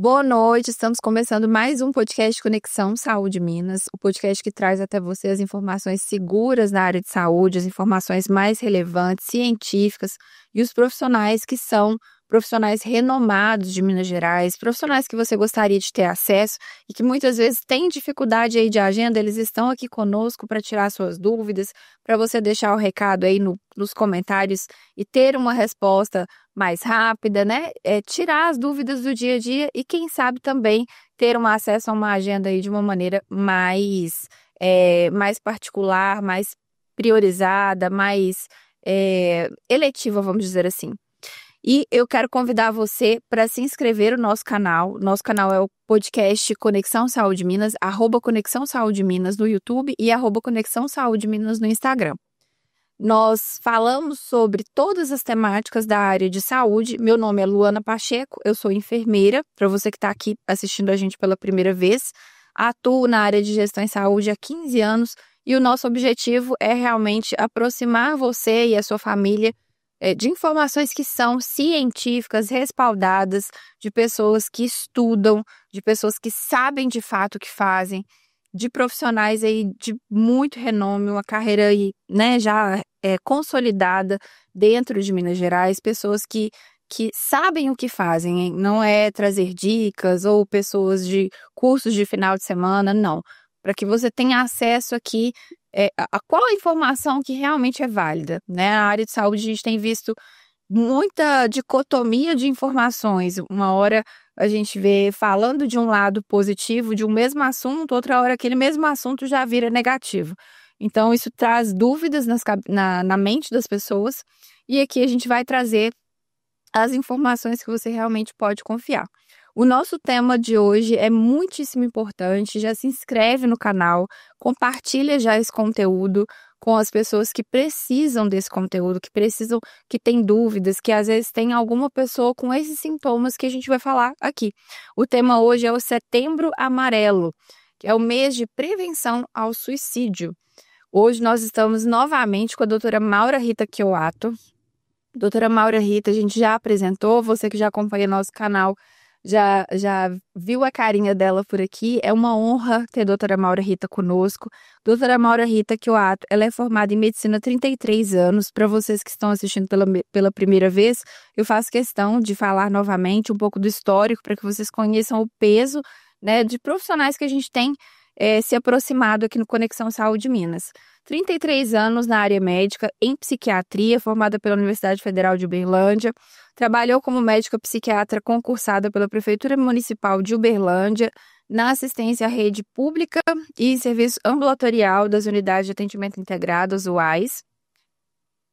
Boa noite, estamos começando mais um podcast Conexão Saúde Minas, o podcast que traz até você as informações seguras na área de saúde, as informações mais relevantes, científicas e os profissionais que são profissionais renomados de Minas Gerais, profissionais que você gostaria de ter acesso e que muitas vezes têm dificuldade aí de agenda, eles estão aqui conosco para tirar suas dúvidas, para você deixar o recado aí nos comentários e ter uma resposta mais rápida, né? Tirar as dúvidas do dia a dia e, quem sabe, também ter um acesso a uma agenda aí de uma maneira mais particular, mais priorizada, mais eletiva, vamos dizer assim. E eu quero convidar você para se inscrever no nosso canal. Nosso canal é o podcast Conexão Saúde Minas, @Conexão Saúde Minas no YouTube e @Conexão Saúde Minas no Instagram. Nós falamos sobre todas as temáticas da área de saúde. Meu nome é Luana Pacheco, eu sou enfermeira, para você que está aqui assistindo a gente pela primeira vez. Atuo na área de gestão em saúde há 15 anos e o nosso objetivo é realmente aproximar você e a sua família de informações que são científicas, respaldadas, de pessoas que estudam, de pessoas que sabem de fato o que fazem, de profissionais aí de muito renome, uma carreira aí, né, já consolidada dentro de Minas Gerais, pessoas que sabem o que fazem, hein? Não é trazer dicas ou pessoas de cursos de final de semana, não. Para que você tenha acesso aqui a qual a informação que realmente é válida, né? Na área de saúde a gente tem visto muita dicotomia de informações. Uma hora a gente vê falando de um lado positivo de um mesmo assunto, outra hora aquele mesmo assunto já vira negativo. Então isso traz dúvidas na mente das pessoas e aqui a gente vai trazer as informações que você realmente pode confiar. O nosso tema de hoje é muitíssimo importante, já se inscreve no canal, compartilha já esse conteúdo com as pessoas que precisam desse conteúdo, que têm dúvidas, que às vezes tem alguma pessoa com esses sintomas que a gente vai falar aqui. O tema hoje é o Setembro Amarelo, que é o mês de prevenção ao suicídio. Hoje nós estamos novamente com a doutora Maura Rita Chioato. Doutora Maura Rita, a gente já apresentou, você que já acompanha nosso canal já viu a carinha dela por aqui. É uma honra ter a doutora Maura Rita conosco. Doutora Maura Rita Chioato, ela é formada em medicina há 33 anos. Para vocês que estão assistindo pela primeira vez, eu faço questão de falar novamente um pouco do histórico para que vocês conheçam o peso, né, de profissionais que a gente tem se aproximado aqui no Conexão Saúde Minas. 33 anos na área médica, em psiquiatria, formada pela Universidade Federal de Uberlândia. Trabalhou como médica psiquiatra concursada pela Prefeitura Municipal de Uberlândia, na assistência à rede pública e serviço ambulatorial das Unidades de Atendimento Integrado, as UAIs.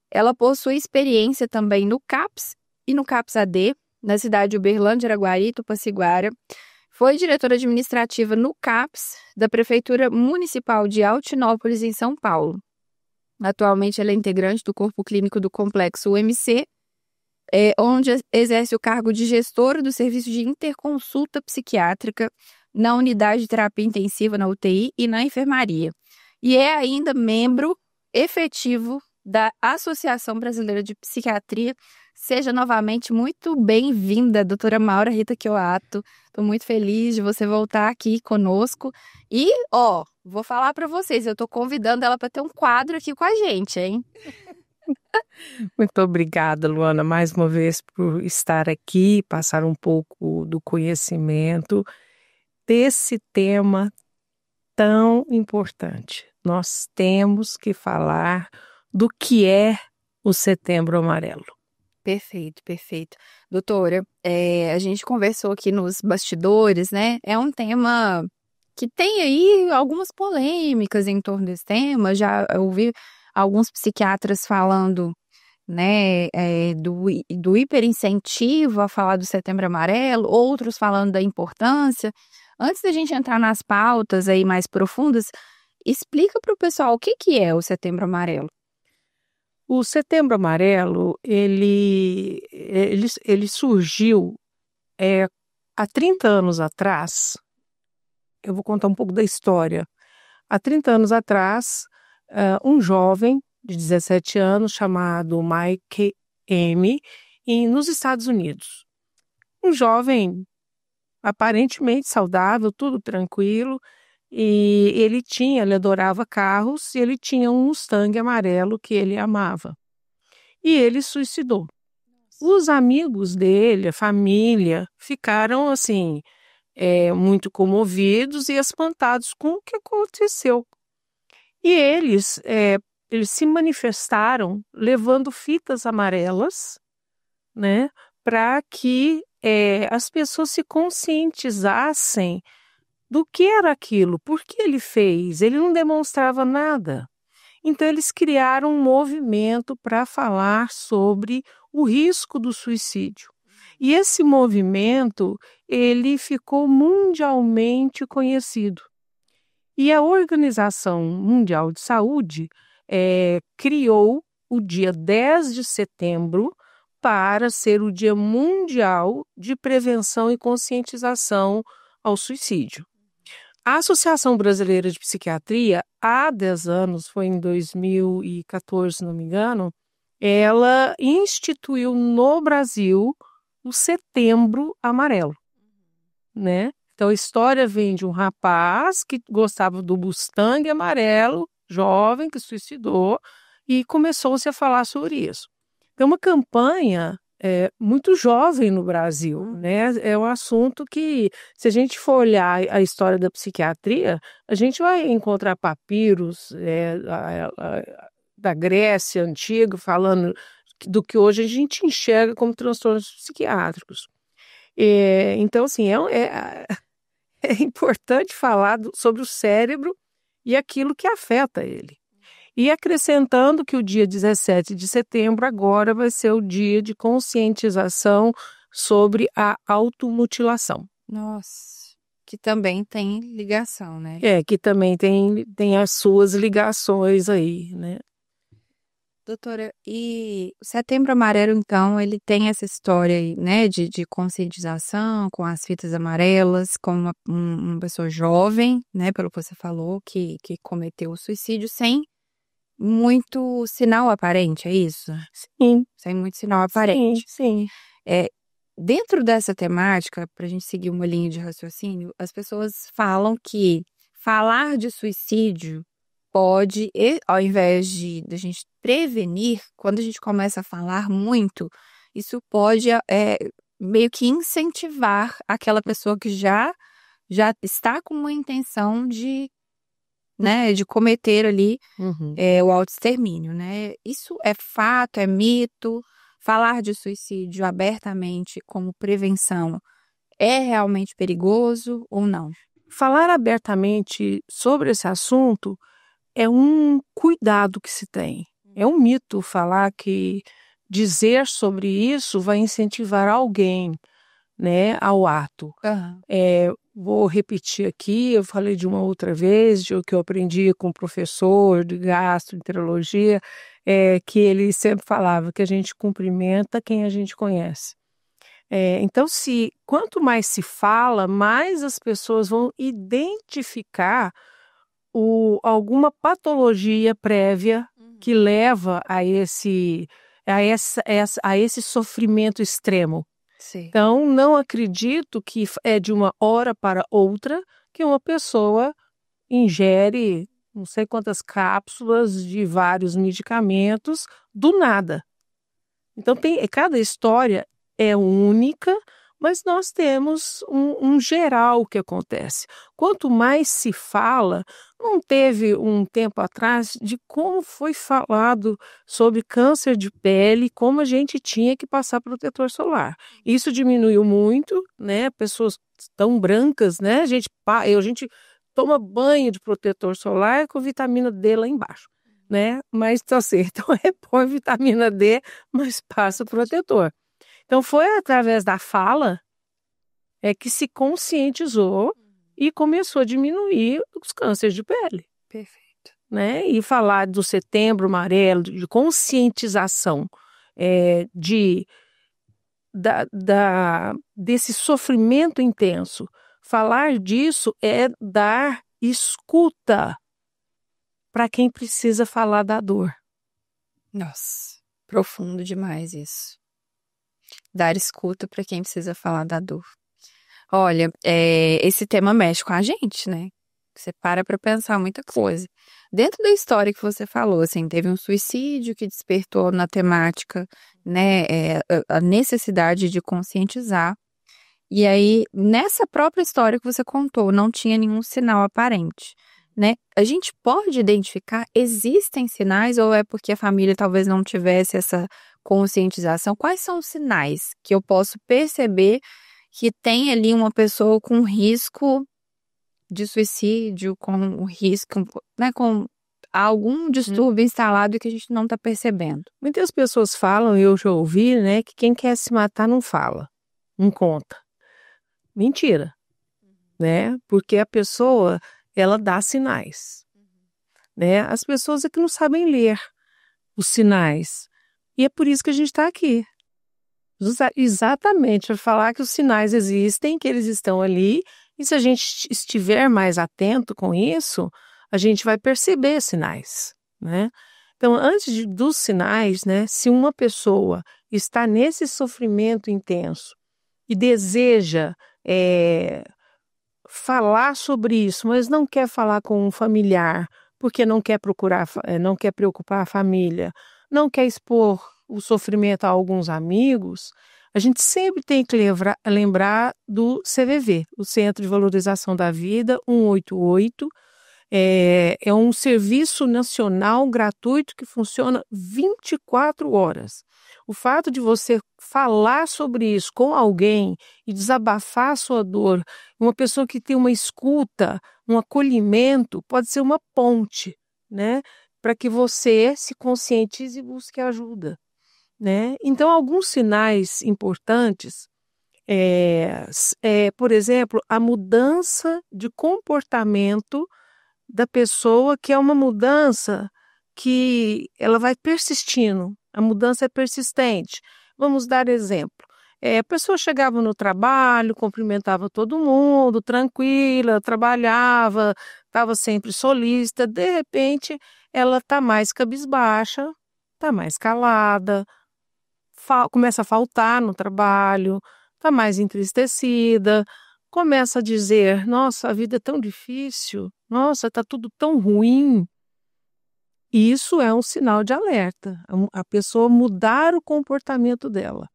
Ela possui experiência também no CAPS e no CAPS-AD, na cidade de Uberlândia, Araguari, Tupaciguara. Foi diretora administrativa no CAPS da Prefeitura Municipal de Altinópolis, em São Paulo. Atualmente ela é integrante do Corpo Clínico do Complexo UMC, onde exerce o cargo de gestora do serviço de interconsulta psiquiátrica na unidade de terapia intensiva na UTI e na enfermaria. E é ainda membro efetivo da Associação Brasileira de Psiquiatria. Seja novamente muito bem-vinda, doutora Maura Rita Chioato. Estou muito feliz de você voltar aqui conosco. E, vou falar para vocês, eu estou convidando ela para ter um quadro aqui com a gente, hein? Muito obrigada, Luana, mais uma vez por estar aqui, passar um pouco do conhecimento desse tema tão importante. Nós temos que falar do que é o Setembro Amarelo. Perfeito, perfeito. Doutora, a gente conversou aqui nos bastidores, né? É um tema que tem aí algumas polêmicas em torno desse tema. Já ouvi alguns psiquiatras falando, né, do hiperincentivo a falar do Setembro Amarelo, outros falando da importância. Antes da gente entrar nas pautas aí mais profundas, explica para o pessoal o que é o Setembro Amarelo. O Setembro Amarelo, ele surgiu há 30 anos atrás. Eu vou contar um pouco da história. Há 30 anos atrás, um jovem de 17 anos chamado Mike M., nos Estados Unidos. Um jovem aparentemente saudável, tudo tranquilo. E ele adorava carros e ele tinha um Mustang amarelo que ele amava. E ele suicidou. Os amigos dele, a família, ficaram assim, muito comovidos e espantados com o que aconteceu. E eles se manifestaram levando fitas amarelas, né, para que as pessoas se conscientizassem do que era aquilo, por que ele fez, ele não demonstrava nada. Então, eles criaram um movimento para falar sobre o risco do suicídio. E esse movimento, ele ficou mundialmente conhecido. E a Organização Mundial de Saúde criou o dia 10 de setembro para ser o Dia Mundial de Prevenção e Conscientização ao Suicídio. A Associação Brasileira de Psiquiatria, há 10 anos, foi em 2014, se não me engano, ela instituiu no Brasil o Setembro Amarelo, né? Então, a história vem de um rapaz que gostava do Mustang amarelo, jovem, que suicidou, e começou-se a falar sobre isso. Então, uma campanha muito jovem no Brasil, né? É um assunto que, se a gente for olhar a história da psiquiatria, a gente vai encontrar papiros da Grécia antiga falando do que hoje a gente enxerga como transtornos psiquiátricos. Então, assim, é importante falar sobre o cérebro e aquilo que afeta ele. E acrescentando que o dia 17 de setembro agora vai ser o dia de conscientização sobre a automutilação. Nossa, que também tem ligação, né? Que também tem as suas ligações aí, né? Doutora, e o Setembro Amarelo, então, ele tem essa história aí, né, de conscientização com as fitas amarelas, com uma pessoa jovem, né, pelo que você falou, que cometeu o suicídio sem muito sinal aparente, é isso? Sim. Sem muito sinal aparente. Sim. Dentro dessa temática, para a gente seguir uma linha de raciocínio, as pessoas falam que falar de suicídio pode, ao invés de a gente prevenir, quando a gente começa a falar muito, isso pode meio que incentivar aquela pessoa que já está com uma intenção de, né, de cometer ali o autoextermínio, né? Isso é fato, é mito? Falar de suicídio abertamente como prevenção é realmente perigoso ou não? Falar abertamente sobre esse assunto é um cuidado que se tem. É um mito falar que dizer sobre isso vai incentivar alguém, né, ao ato. Vou repetir aqui, eu falei de uma outra vez, de o que eu aprendi com o professor de gastroenterologia, que ele sempre falava que a gente cumprimenta quem a gente conhece. Então, quanto mais se fala, mais as pessoas vão identificar alguma patologia prévia que leva a esse sofrimento extremo. Sim. Então, não acredito que é de uma hora para outra que uma pessoa ingere não sei quantas cápsulas de vários medicamentos do nada. Então, cada história é única, mas nós temos um geral que acontece. Quanto mais se fala, não teve um tempo atrás de como foi falado sobre câncer de pele, como a gente tinha que passar protetor solar. Isso diminuiu muito, né? Pessoas tão brancas, né? A gente toma banho de protetor solar com vitamina D lá embaixo, né? Mas assim, então repõe vitamina D, mas passa o protetor. Então, foi através da fala que se conscientizou e começou a diminuir os cânceres de pele. Perfeito. Né? E falar do Setembro Amarelo, de conscientização desse sofrimento intenso. Falar disso é dar escuta para quem precisa falar da dor. Nossa, profundo demais isso. Dar escuta para quem precisa falar da dor. Olha, esse tema mexe com a gente, né? Você para pensar muita coisa. Dentro da história que você falou, assim, teve um suicídio que despertou na temática, né, a necessidade de conscientizar. E aí, nessa própria história que você contou, não tinha nenhum sinal aparente, né? A gente pode identificar, existem sinais ou é porque a família talvez não tivesse essa conscientização? Quais são os sinais que eu posso perceber que tem ali uma pessoa com risco de suicídio, com o risco, né, com algum distúrbio instalado que a gente não está percebendo? Muitas pessoas falam, eu já ouvi, né, que quem quer se matar não fala, não conta. Mentira, né? Porque a pessoa, ela dá sinais, né? As pessoas é que não sabem ler os sinais. E é por isso que a gente está aqui. Exatamente, para falar que os sinais existem, que eles estão ali, e se a gente estiver mais atento com isso, a gente vai perceber sinais, né? Então, dos sinais, né, se uma pessoa está nesse sofrimento intenso e deseja falar sobre isso, mas não quer falar com um familiar, porque não quer não quer preocupar a família, não quer expor o sofrimento a alguns amigos, a gente sempre tem que lembrar do CVV, o Centro de Valorização da Vida 188. É um serviço nacional gratuito que funciona 24 horas. O fato de você falar sobre isso com alguém e desabafar a sua dor, uma pessoa que tem uma escuta, um acolhimento, pode ser uma ponte, né, para que você se conscientize e busque ajuda, né? Então, alguns sinais importantes por exemplo, a mudança de comportamento da pessoa, que é uma mudança que ela vai persistindo, a mudança é persistente. Vamos dar exemplo. A pessoa chegava no trabalho, cumprimentava todo mundo, tranquila, trabalhava, estava sempre solícita, de repente ela está mais cabisbaixa, está mais calada, começa a faltar no trabalho, está mais entristecida, começa a dizer, nossa, a vida é tão difícil, nossa, está tudo tão ruim. Isso é um sinal de alerta, a pessoa mudar o comportamento dela,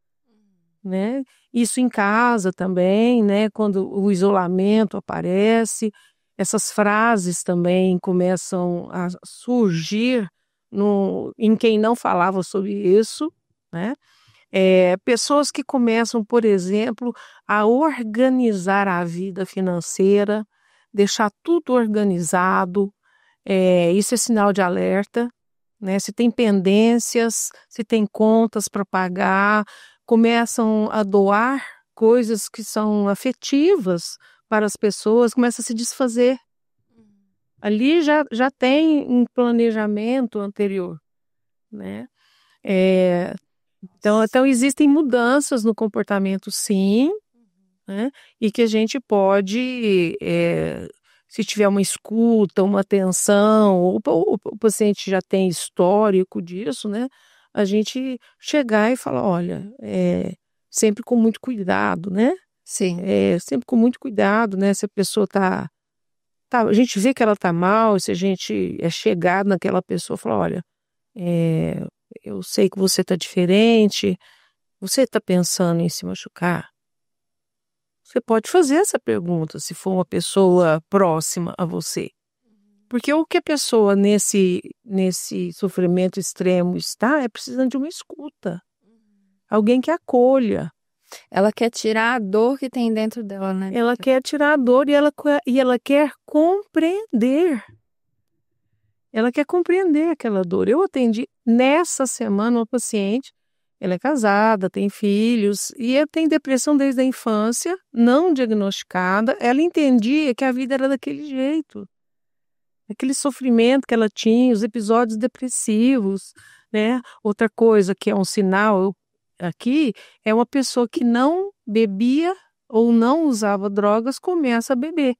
né? Isso em casa também, né? Quando o isolamento aparece, essas frases também começam a surgir em quem não falava sobre isso, né? Pessoas que começam, por exemplo, a organizar a vida financeira, deixar tudo organizado, isso é sinal de alerta, né? Se tem pendências, se tem contas para pagar, começam a doar coisas que são afetivas para as pessoas, começa a se desfazer. Ali já tem um planejamento anterior, né? Então existem mudanças no comportamento, sim, né? E que a gente pode, se tiver uma escuta, uma atenção, ou o paciente já tem histórico disso, né? A gente chegar e falar, olha, sempre com muito cuidado, né? Sim. Sempre com muito cuidado, né? Se a pessoa a gente vê que ela está mal, se a gente é chegado naquela pessoa, fala, olha, eu sei que você está diferente, você está pensando em se machucar? Você pode fazer essa pergunta se for uma pessoa próxima a você. Porque o que a pessoa nesse sofrimento extremo está é precisando de uma escuta. Alguém que acolha. Ela quer tirar a dor que tem dentro dela, né? Ela quer tirar a dor e ela quer compreender. Ela quer compreender aquela dor. Eu atendi nessa semana uma paciente, ela é casada, tem filhos, e ela tem depressão desde a infância, não diagnosticada. Ela entendia que a vida era daquele jeito. Aquele sofrimento que ela tinha, os episódios depressivos, né? Outra coisa que é um sinal aqui é uma pessoa que não bebia ou não usava drogas, começa a beber.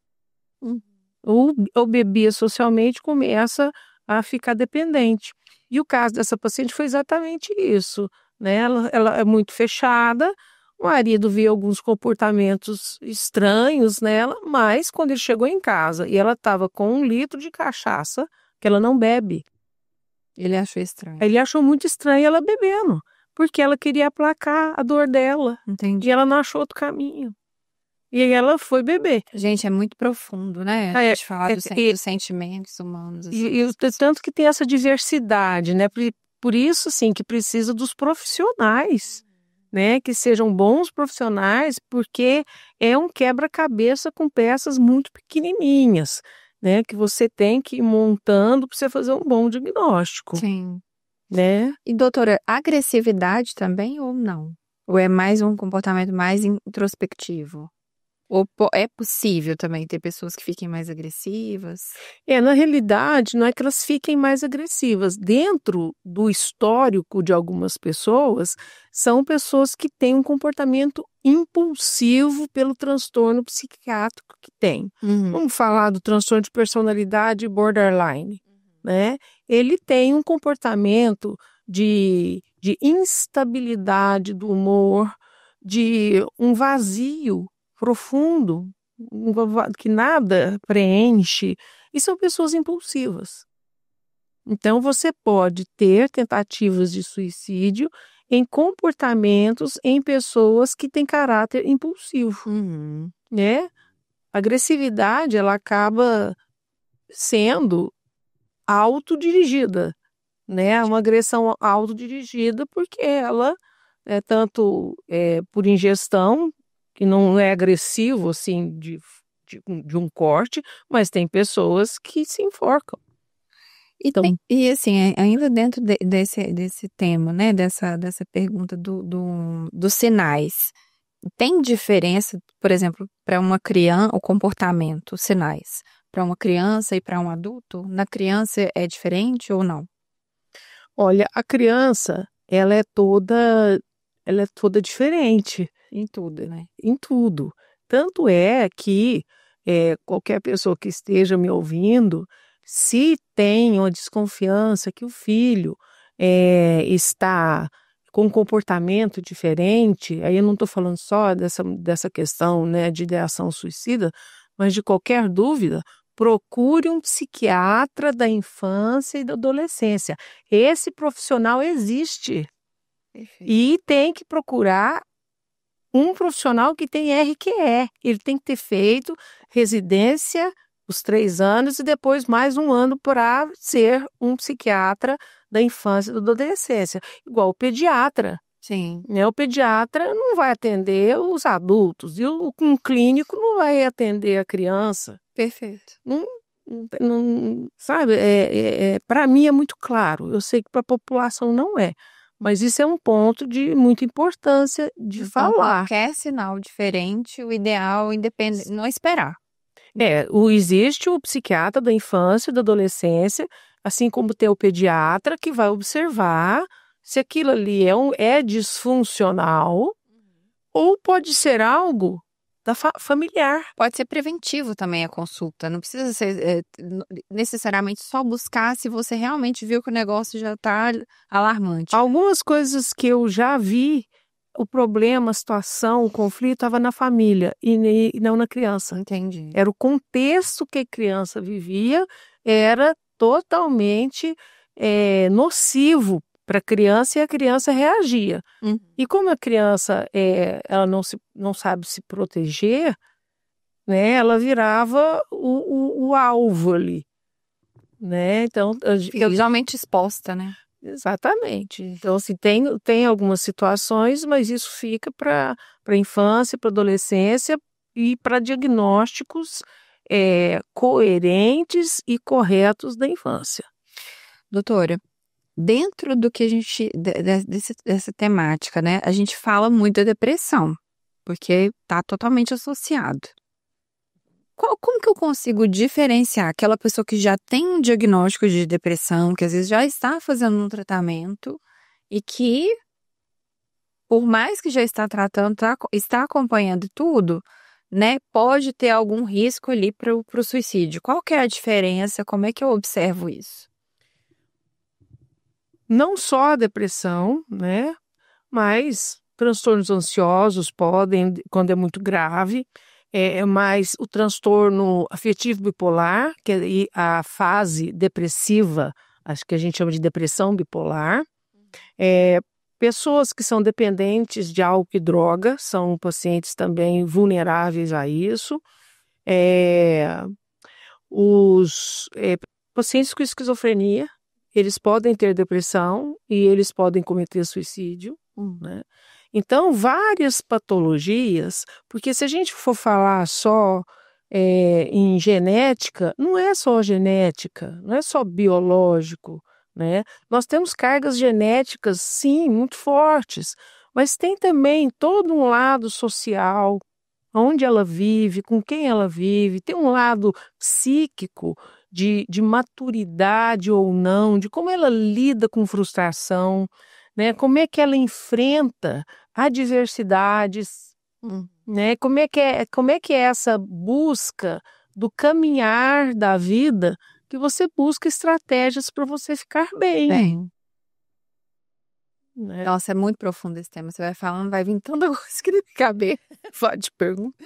Ou bebia socialmente, começa a ficar dependente. E o caso dessa paciente foi exatamente isso, né? Ela é muito fechada, O marido via alguns comportamentos estranhos nela, mas quando ele chegou em casa e ela estava com 1 litro de cachaça, que ela não bebe, Ele achou estranho. ele achou muito estranho ela bebendo, porque ela queria aplacar a dor dela Entendi. e ela não achou outro caminho. E aí ela foi beber. Gente, é muito profundo, né? A gente falar dos sentimentos humanos. Assim. E tanto que tem essa diversidade, né? Por isso, assim, que precisa dos profissionais, né? Que sejam bons profissionais, porque é um quebra-cabeça com peças muito pequenininhas, né? Que você tem que ir montando para você fazer um bom diagnóstico. Sim. Né? E, doutora, agressividade também ou não? Ou é mais um comportamento mais introspectivo? Ou é possível também ter pessoas que fiquem mais agressivas? Na realidade, não é que elas fiquem mais agressivas. Dentro do histórico de algumas pessoas, são pessoas que têm um comportamento impulsivo pelo transtorno psiquiátrico que tem. Vamos falar do transtorno de personalidade borderline, né? Ele tem um comportamento de instabilidade do humor, de um vazio profundo, que nada preenche, e são pessoas impulsivas. Então, você pode ter tentativas de suicídio em comportamentos em pessoas que têm caráter impulsivo, né? A agressividade, ela acaba sendo autodirigida, né? Uma agressão autodirigida porque ela é tanto por ingestão, que não é agressivo, assim, de um corte, mas tem pessoas que se enforcam. Então, e assim, ainda dentro desse tema, né, dessa pergunta dos sinais, tem diferença, por exemplo, para uma criança, o comportamento, os sinais, para uma criança e para um adulto? Na criança é diferente ou não? Olha, a criança, ela é toda diferente. Em tudo, né? Em tudo. Tanto é que qualquer pessoa que esteja me ouvindo, se tem uma desconfiança que o filho está com um comportamento diferente, aí eu não estou falando só dessa questão, né, de ideação suicida, mas de qualquer dúvida, procure um psiquiatra da infância e da adolescência. Esse profissional existe. Perfeito. E tem que procurar um profissional que tem RQE. Ele tem que ter feito residência os 3 anos e depois mais 1 ano para ser um psiquiatra da infância e da adolescência. Igual o pediatra. Sim. Né? O pediatra não vai atender os adultos e um clínico não vai atender a criança. Perfeito. Não, sabe, para mim é muito claro. Eu sei que para a população não é. Mas isso é um ponto de muita importância de falar. Qualquer sinal diferente, o ideal independente, não esperar. Existe o psiquiatra da infância e da adolescência, assim como tem o pediatra que vai observar se aquilo ali é disfuncional ou pode ser algo familiar. Pode ser preventivo também a consulta, não precisa ser necessariamente só buscar se você realmente viu que o negócio já está alarmante. Algumas coisas que eu já vi, o problema, a situação, o conflito estava na família e não na criança. Entendi. Era o contexto que a criança vivia, era totalmente nocivo para a criança e a criança reagia. E como a criança ela não sabe se proteger, né, ela virava o alvo ali. Né? Então, fica visualmente exposta, né? Exatamente. Então, assim, tem algumas situações, mas isso fica para a infância, para a adolescência e para diagnósticos coerentes e corretos da infância. Doutora, dentro do que a gente, dessa temática, né, a gente fala muito da depressão, porque está totalmente associado. Como que eu consigo diferenciar aquela pessoa que já tem um diagnóstico de depressão, que às vezes já está fazendo um tratamento e que, por mais que já está tratando, está acompanhando tudo, né, pode ter algum risco ali para o suicídio? Qual que é a diferença? Como é que eu observo isso? Não só a depressão, né, mas transtornos ansiosos podem, quando é muito grave, mas o transtorno afetivo bipolar, que é a fase depressiva, acho que a gente chama de depressão bipolar. Pessoas que são dependentes de álcool e droga são pacientes também vulneráveis a isso. Os pacientes com esquizofrenia, eles podem ter depressão e eles podem cometer suicídio, né? Então, várias patologias, porque se a gente for falar só em genética, não é só genética, não é só biológico, né? Nós temos cargas genéticas, sim, muito fortes, mas tem também todo um lado social, onde ela vive, com quem ela vive, tem um lado psíquico de maturidade ou não, de como ela lida com frustração, né? Como é que ela enfrenta adversidades, né? Como é que é essa busca do caminhar da vida, que você busca estratégias para você ficar bem. Né? Nossa, é muito profundo esse tema. Você vai falando, vai vir tanta coisa que não caber. Pode perguntar.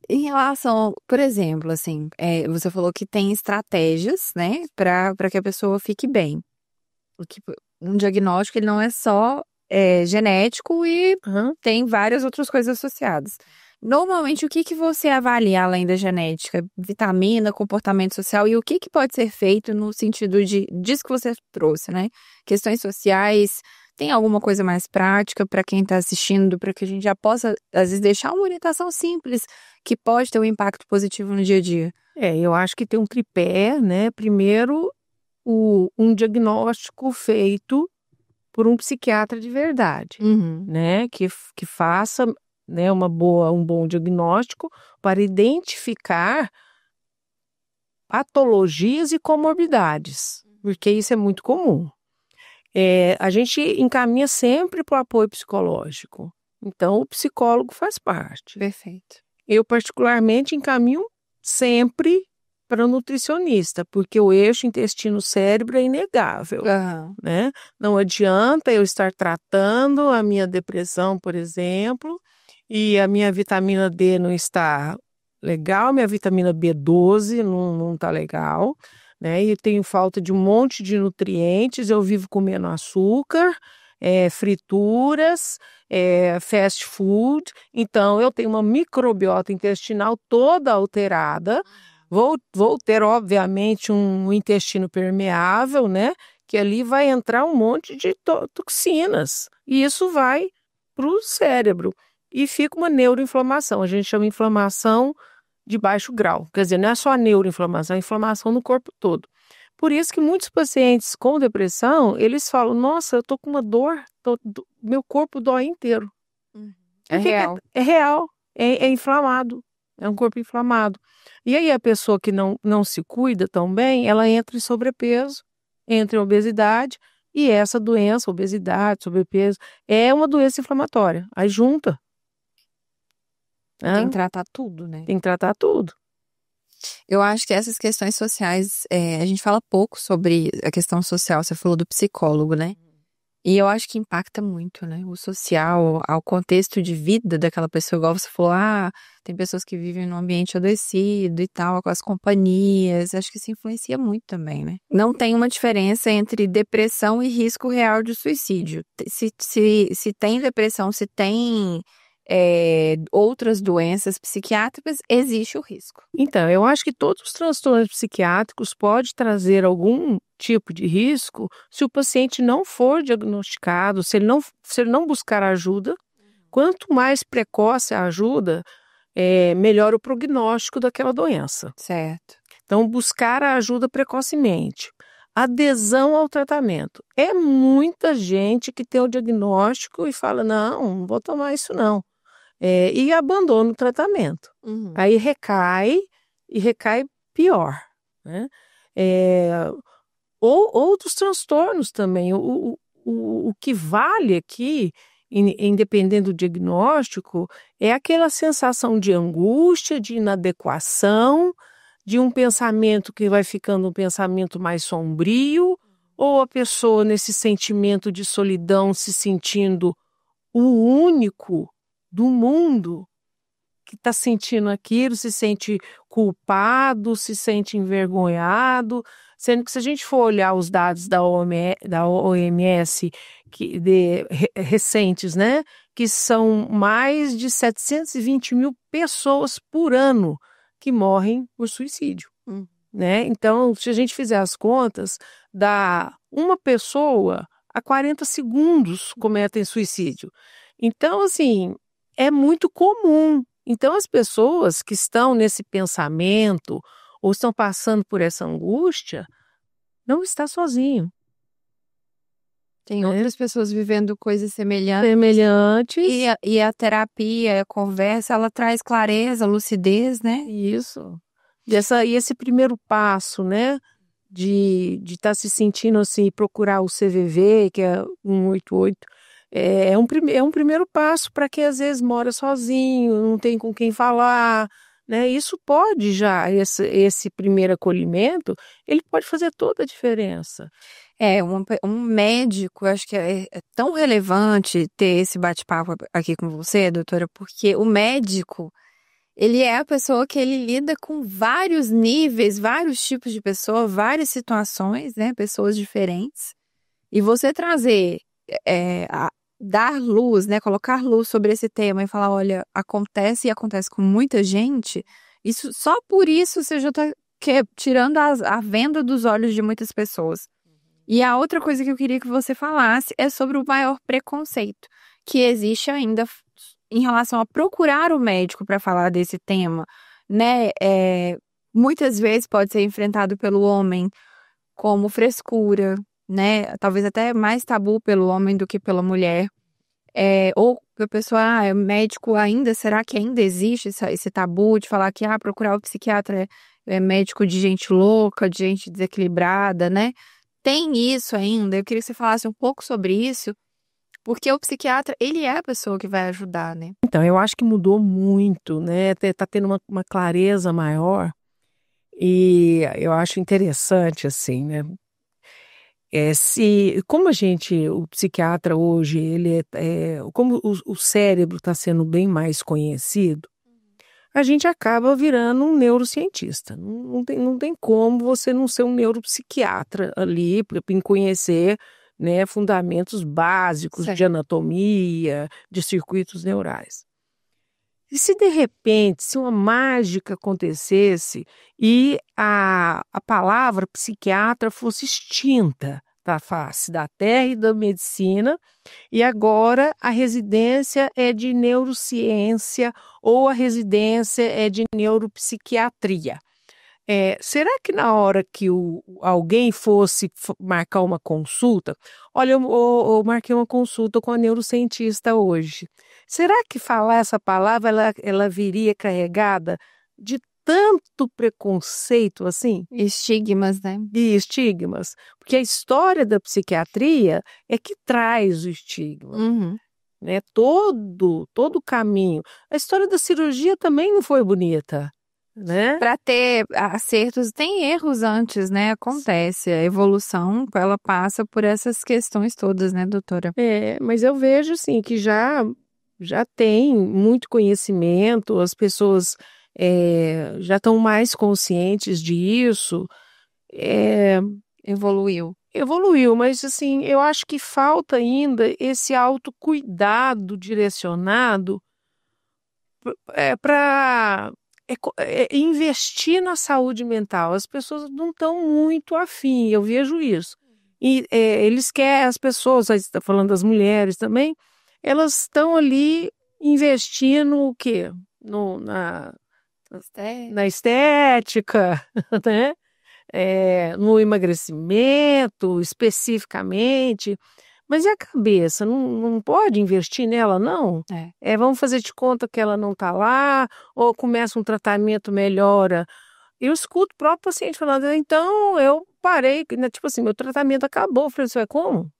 Em relação, por exemplo, assim, você falou que tem estratégias, né, para que a pessoa fique bem. Um diagnóstico, ele não é só genético e tem várias outras coisas associadas. Normalmente, o que você avalia além da genética? Vitamina, comportamento social e o que pode ser feito no sentido disso que você trouxe, né? Questões sociais, tem alguma coisa mais prática para quem está assistindo, para que a gente já possa, às vezes, deixar uma orientação simples que pode ter um impacto positivo no dia a dia? Eu acho que tem um tripé, né? Primeiro, um diagnóstico feito por um psiquiatra de verdade, né? Que faça, né, um bom diagnóstico para identificar patologias e comorbidades, porque isso é muito comum. A gente encaminha sempre para o apoio psicológico, então o psicólogo faz parte. Perfeito. Eu, particularmente, encaminho sempre para o nutricionista, porque o eixo intestino-cérebro é inegável, né? Não adianta eu estar tratando a minha depressão, por exemplo, e a minha vitamina D não está legal, minha vitamina B12 não está legal, né? E tenho falta de um monte de nutrientes, eu vivo comendo açúcar, frituras, fast food, então eu tenho uma microbiota intestinal toda alterada. Vou ter, obviamente, um intestino permeável, né? Que ali vai entrar um monte de toxinas. E isso vai para o cérebro. E fica uma neuroinflamação. A gente chama inflamação de baixo grau. Quer dizer, não é só a neuroinflamação, é a inflamação no corpo todo. Por isso que muitos pacientes com depressão, eles falam, nossa, eu tô com uma dor, meu corpo dói inteiro. É real. É real, é inflamado. É um corpo inflamado. E aí a pessoa que não se cuida tão bem, ela entra em sobrepeso, entra em obesidade, e essa doença, obesidade, sobrepeso, é uma doença inflamatória. Aí junta. Tem que tratar tudo, né? Tem que tratar tudo. Eu acho que essas questões sociais, a gente fala pouco sobre a questão social, você falou do psicólogo, né? E eu acho que impacta muito, né? O social, ao contexto de vida daquela pessoa, igual você falou, tem pessoas que vivem num ambiente adoecido e tal, com as companhias, acho que isso influencia muito também, né? Não tem uma diferença entre depressão e risco real de suicídio. Se tem depressão, se tem outras doenças psiquiátricas, existe o risco. Então, eu acho que todos os transtornos psiquiátricos podem trazer algum tipo de risco se o paciente não for diagnosticado, se ele não buscar ajuda. Quanto mais precoce a ajuda, melhor o prognóstico daquela doença. Certo. Então, buscar a ajuda precocemente. Adesão ao tratamento. É muita gente que tem o diagnóstico e fala, não vou tomar isso não. E abandona o tratamento. Aí recai pior, né? Ou outros transtornos também. O que vale aqui, independente do diagnóstico, é aquela sensação de angústia, de inadequação, de um pensamento que vai ficando um pensamento mais sombrio, ou a pessoa nesse sentimento de solidão, se sentindo o único do mundo que está sentindo aquilo, se sente culpado, se sente envergonhado, sendo que se a gente for olhar os dados da OMS recentes, né, que são mais de 720 mil pessoas por ano que morrem por suicídio, né? Então, se a gente fizer as contas, dá uma pessoa a 40 segundos cometem suicídio. Então, assim, é muito comum. Então, as pessoas que estão nesse pensamento ou estão passando por essa angústia, não está sozinho. Tem outras pessoas vivendo coisas semelhantes. E a terapia, a conversa, ela traz clareza, lucidez, né? Isso. E esse primeiro passo, né? De estar se sentindo assim, procurar o CVV, que é 188, é um primeiro passo para quem às vezes mora sozinho, não tem com quem falar, né? Isso pode já, esse primeiro acolhimento, ele pode fazer toda a diferença. Um médico, eu acho que é tão relevante ter esse bate-papo aqui com você, doutora, porque o médico, ele é a pessoa que ele lida com vários níveis, vários tipos de pessoa, várias situações, né? Pessoas diferentes. E você trazer, dar luz, né? Colocar luz sobre esse tema e falar, olha, acontece e acontece com muita gente, isso, só por isso você já está tirando a venda dos olhos de muitas pessoas. E a outra coisa que eu queria que você falasse é sobre o maior preconceito que existe ainda em relação a procurar o médico para falar desse tema, né? Muitas vezes pode ser enfrentado pelo homem como frescura, né? Talvez até mais tabu pelo homem do que pela mulher. Ou a pessoa, médico ainda, será que ainda existe esse tabu de falar que procurar o psiquiatra é médico de gente louca, de gente desequilibrada, né? Tem isso ainda, eu queria que você falasse um pouco sobre isso, porque o psiquiatra, ele é a pessoa que vai ajudar, né? Então, eu acho que mudou muito, né? Tá tendo uma clareza maior e eu acho interessante, assim, né? Como o psiquiatra hoje, como o cérebro está sendo bem mais conhecido, a gente acaba virando um neurocientista. Não tem como você não ser um neuropsiquiatra ali, para conhecer, né, fundamentos básicos de anatomia, de circuitos neurais. E se de repente, se uma mágica acontecesse e a palavra psiquiatra fosse extinta da face da terra e da medicina, e agora a residência é de neurociência ou a residência é de neuropsiquiatria. Será que na hora que alguém fosse marcar uma consulta, olha, eu marquei uma consulta com a neurocientista hoje. Será que falar essa palavra, ela viria carregada de tanto preconceito assim? Estigmas, né? E estigmas. Porque a história da psiquiatria é que traz o estigma. Uhum. Né? Todo o caminho. A história da cirurgia também não foi bonita. Né? Para ter acertos, tem erros antes, né? Acontece. A evolução, ela passa por essas questões todas, né, doutora? Mas eu vejo, assim, que já tem muito conhecimento, as pessoas já estão mais conscientes disso. Evoluiu, mas, assim, eu acho que falta ainda esse autocuidado direcionado para investir na saúde mental. As pessoas não estão muito afim, eu vejo isso. E eles querem, as pessoas, a gente está falando das mulheres também, elas estão ali investindo o quê? Na estética, né? No emagrecimento, especificamente. Mas e a cabeça? Não pode investir nela, não? Vamos fazer de conta que ela não está lá, ou começa um tratamento, melhora. Eu escuto o próprio paciente falando, então eu parei, né, tipo assim, meu tratamento acabou. Eu falei, isso é como?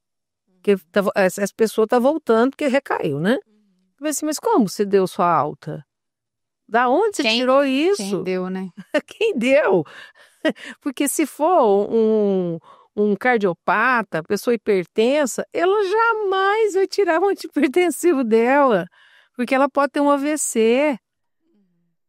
Porque essa pessoa está voltando porque recaiu, né? Eu falei assim, mas como você deu sua alta? Da onde você tirou isso? Quem deu, né? Quem deu? Porque se for um cardiopata, pessoa hipertensa, ela jamais vai tirar o antihipertensivo dela, porque ela pode ter um AVC.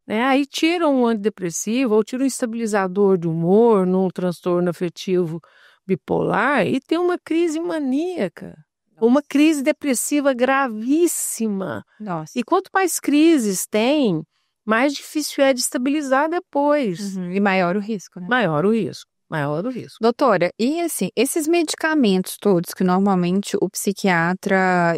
Né? Aí tira um antidepressivo ou tira um estabilizador de humor num transtorno afetivo bipolar e tem uma crise maníaca, uma crise depressiva gravíssima. Nossa. E quanto mais crises tem, mais difícil é de estabilizar depois. E maior o risco, né? Maior o risco. Maior o risco. Doutora, e assim, esses medicamentos todos que normalmente o psiquiatra,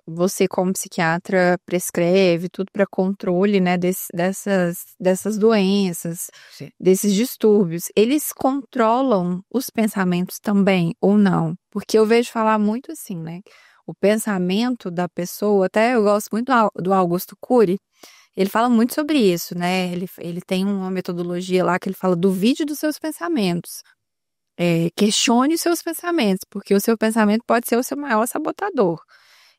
você como psiquiatra prescreve tudo para controle, né, dessas doenças, Sim. desses distúrbios, eles controlam os pensamentos também ou não? Porque eu vejo falar muito assim, né? O pensamento da pessoa, até eu gosto muito do Augusto Cury, ele fala muito sobre isso, né? Ele tem uma metodologia lá que ele fala do vídeo dos seus pensamentos. Questione os seus pensamentos, porque o seu pensamento pode ser o seu maior sabotador.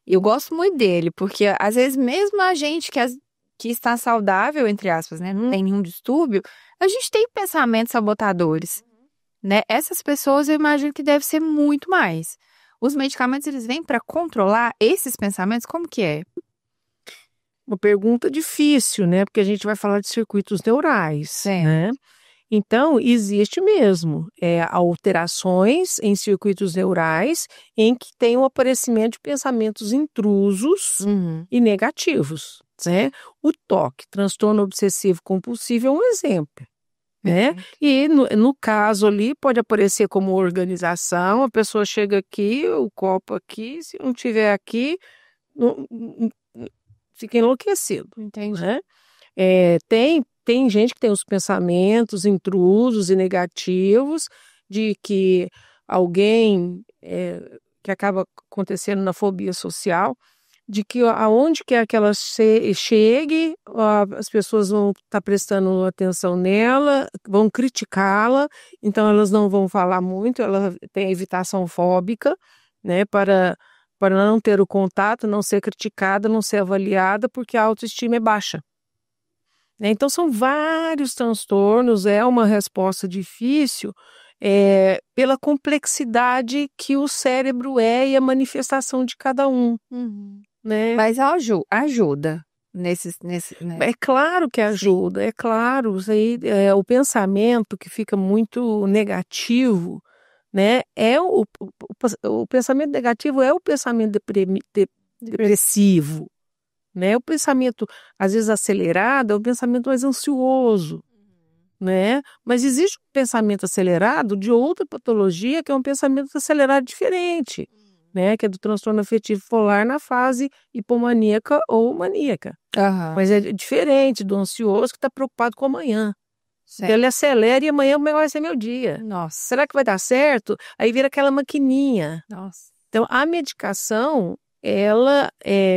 E eu gosto muito dele, porque às vezes mesmo a gente que está saudável, entre aspas, né? Não tem nenhum distúrbio, a gente tem pensamentos sabotadores, né? Essas pessoas eu imagino que deve ser muito mais. Os medicamentos, eles vêm para controlar esses pensamentos? Como que é? Uma pergunta difícil, né? Porque a gente vai falar de circuitos neurais, né? Então, existe mesmo alterações em circuitos neurais em que tem o aparecimento de pensamentos intrusos e negativos, né? O TOC, transtorno obsessivo compulsivo, é um exemplo, né? E no caso ali pode aparecer como organização, a pessoa chega aqui, o copo aqui, se não tiver aqui, fica enlouquecido. Entendi. Né? Tem gente que tem os pensamentos intrusos e negativos de que alguém, que acaba acontecendo na fobia social, de que aonde quer que ela chegue, as pessoas vão estar prestando atenção nela, vão criticá-la, então elas não vão falar muito, ela tem a evitação fóbica, né, para não ter o contato, não ser criticada, não ser avaliada, porque a autoestima é baixa. Então, são vários transtornos, é uma resposta difícil pela complexidade que o cérebro e a manifestação de cada um. Né? Mas ajuda nesses. Né? É claro que ajuda, é claro. Isso aí, o pensamento que fica muito negativo, né? O pensamento negativo é o pensamento depressivo. Né? O pensamento, às vezes, acelerado é o pensamento mais ansioso, né? Mas existe um pensamento acelerado de outra patologia, que é um pensamento acelerado diferente, né? Que é do transtorno afetivo bipolar na fase hipomaníaca ou maníaca. Mas é diferente do ansioso que está preocupado com amanhã. Ele acelera e amanhã vai ser meu dia. Nossa. Será que vai dar certo? Aí vira aquela maquininha. Nossa. Então, a medicação, ela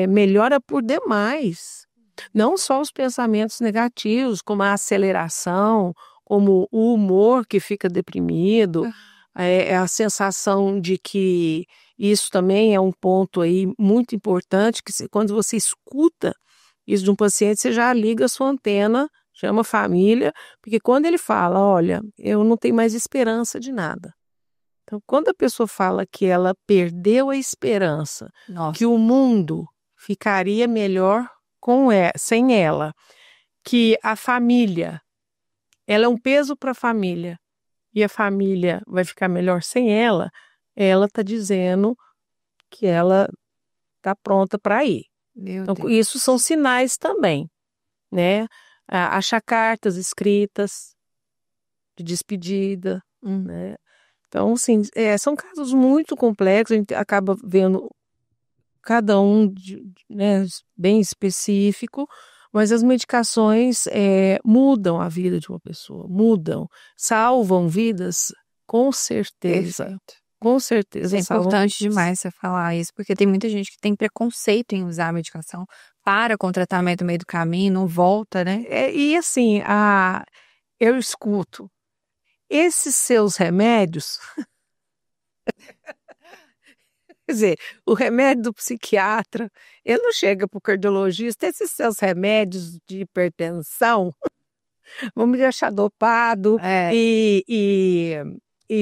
melhora por demais. Não só os pensamentos negativos, como a aceleração, como o humor que fica deprimido, a sensação de que isso também é um ponto aí muito importante, que quando você escuta isso de um paciente, você já liga a sua antena, chama a família, porque quando ele fala, olha, eu não tenho mais esperança de nada. Então, quando a pessoa fala que ela perdeu a esperança, que o mundo ficaria melhor sem ela, que a família, ela é um peso para a família, e a família vai ficar melhor sem ela está dizendo que ela está pronta para ir. Então, isso são sinais também, né? Achar cartas escritas de despedida, né? Então, assim, são casos muito complexos, a gente acaba vendo cada um né, bem específico, mas as medicações mudam a vida de uma pessoa, salvam vidas, com certeza. Perfeito. Com certeza. É importante demais você falar isso, porque tem muita gente que tem preconceito em usar a medicação, para com o tratamento no meio do caminho, não volta, né? E assim, eu escuto, esses seus remédios, quer dizer, o remédio do psiquiatra, ele não chega para o cardiologista, esses seus remédios de hipertensão vão me deixar dopado e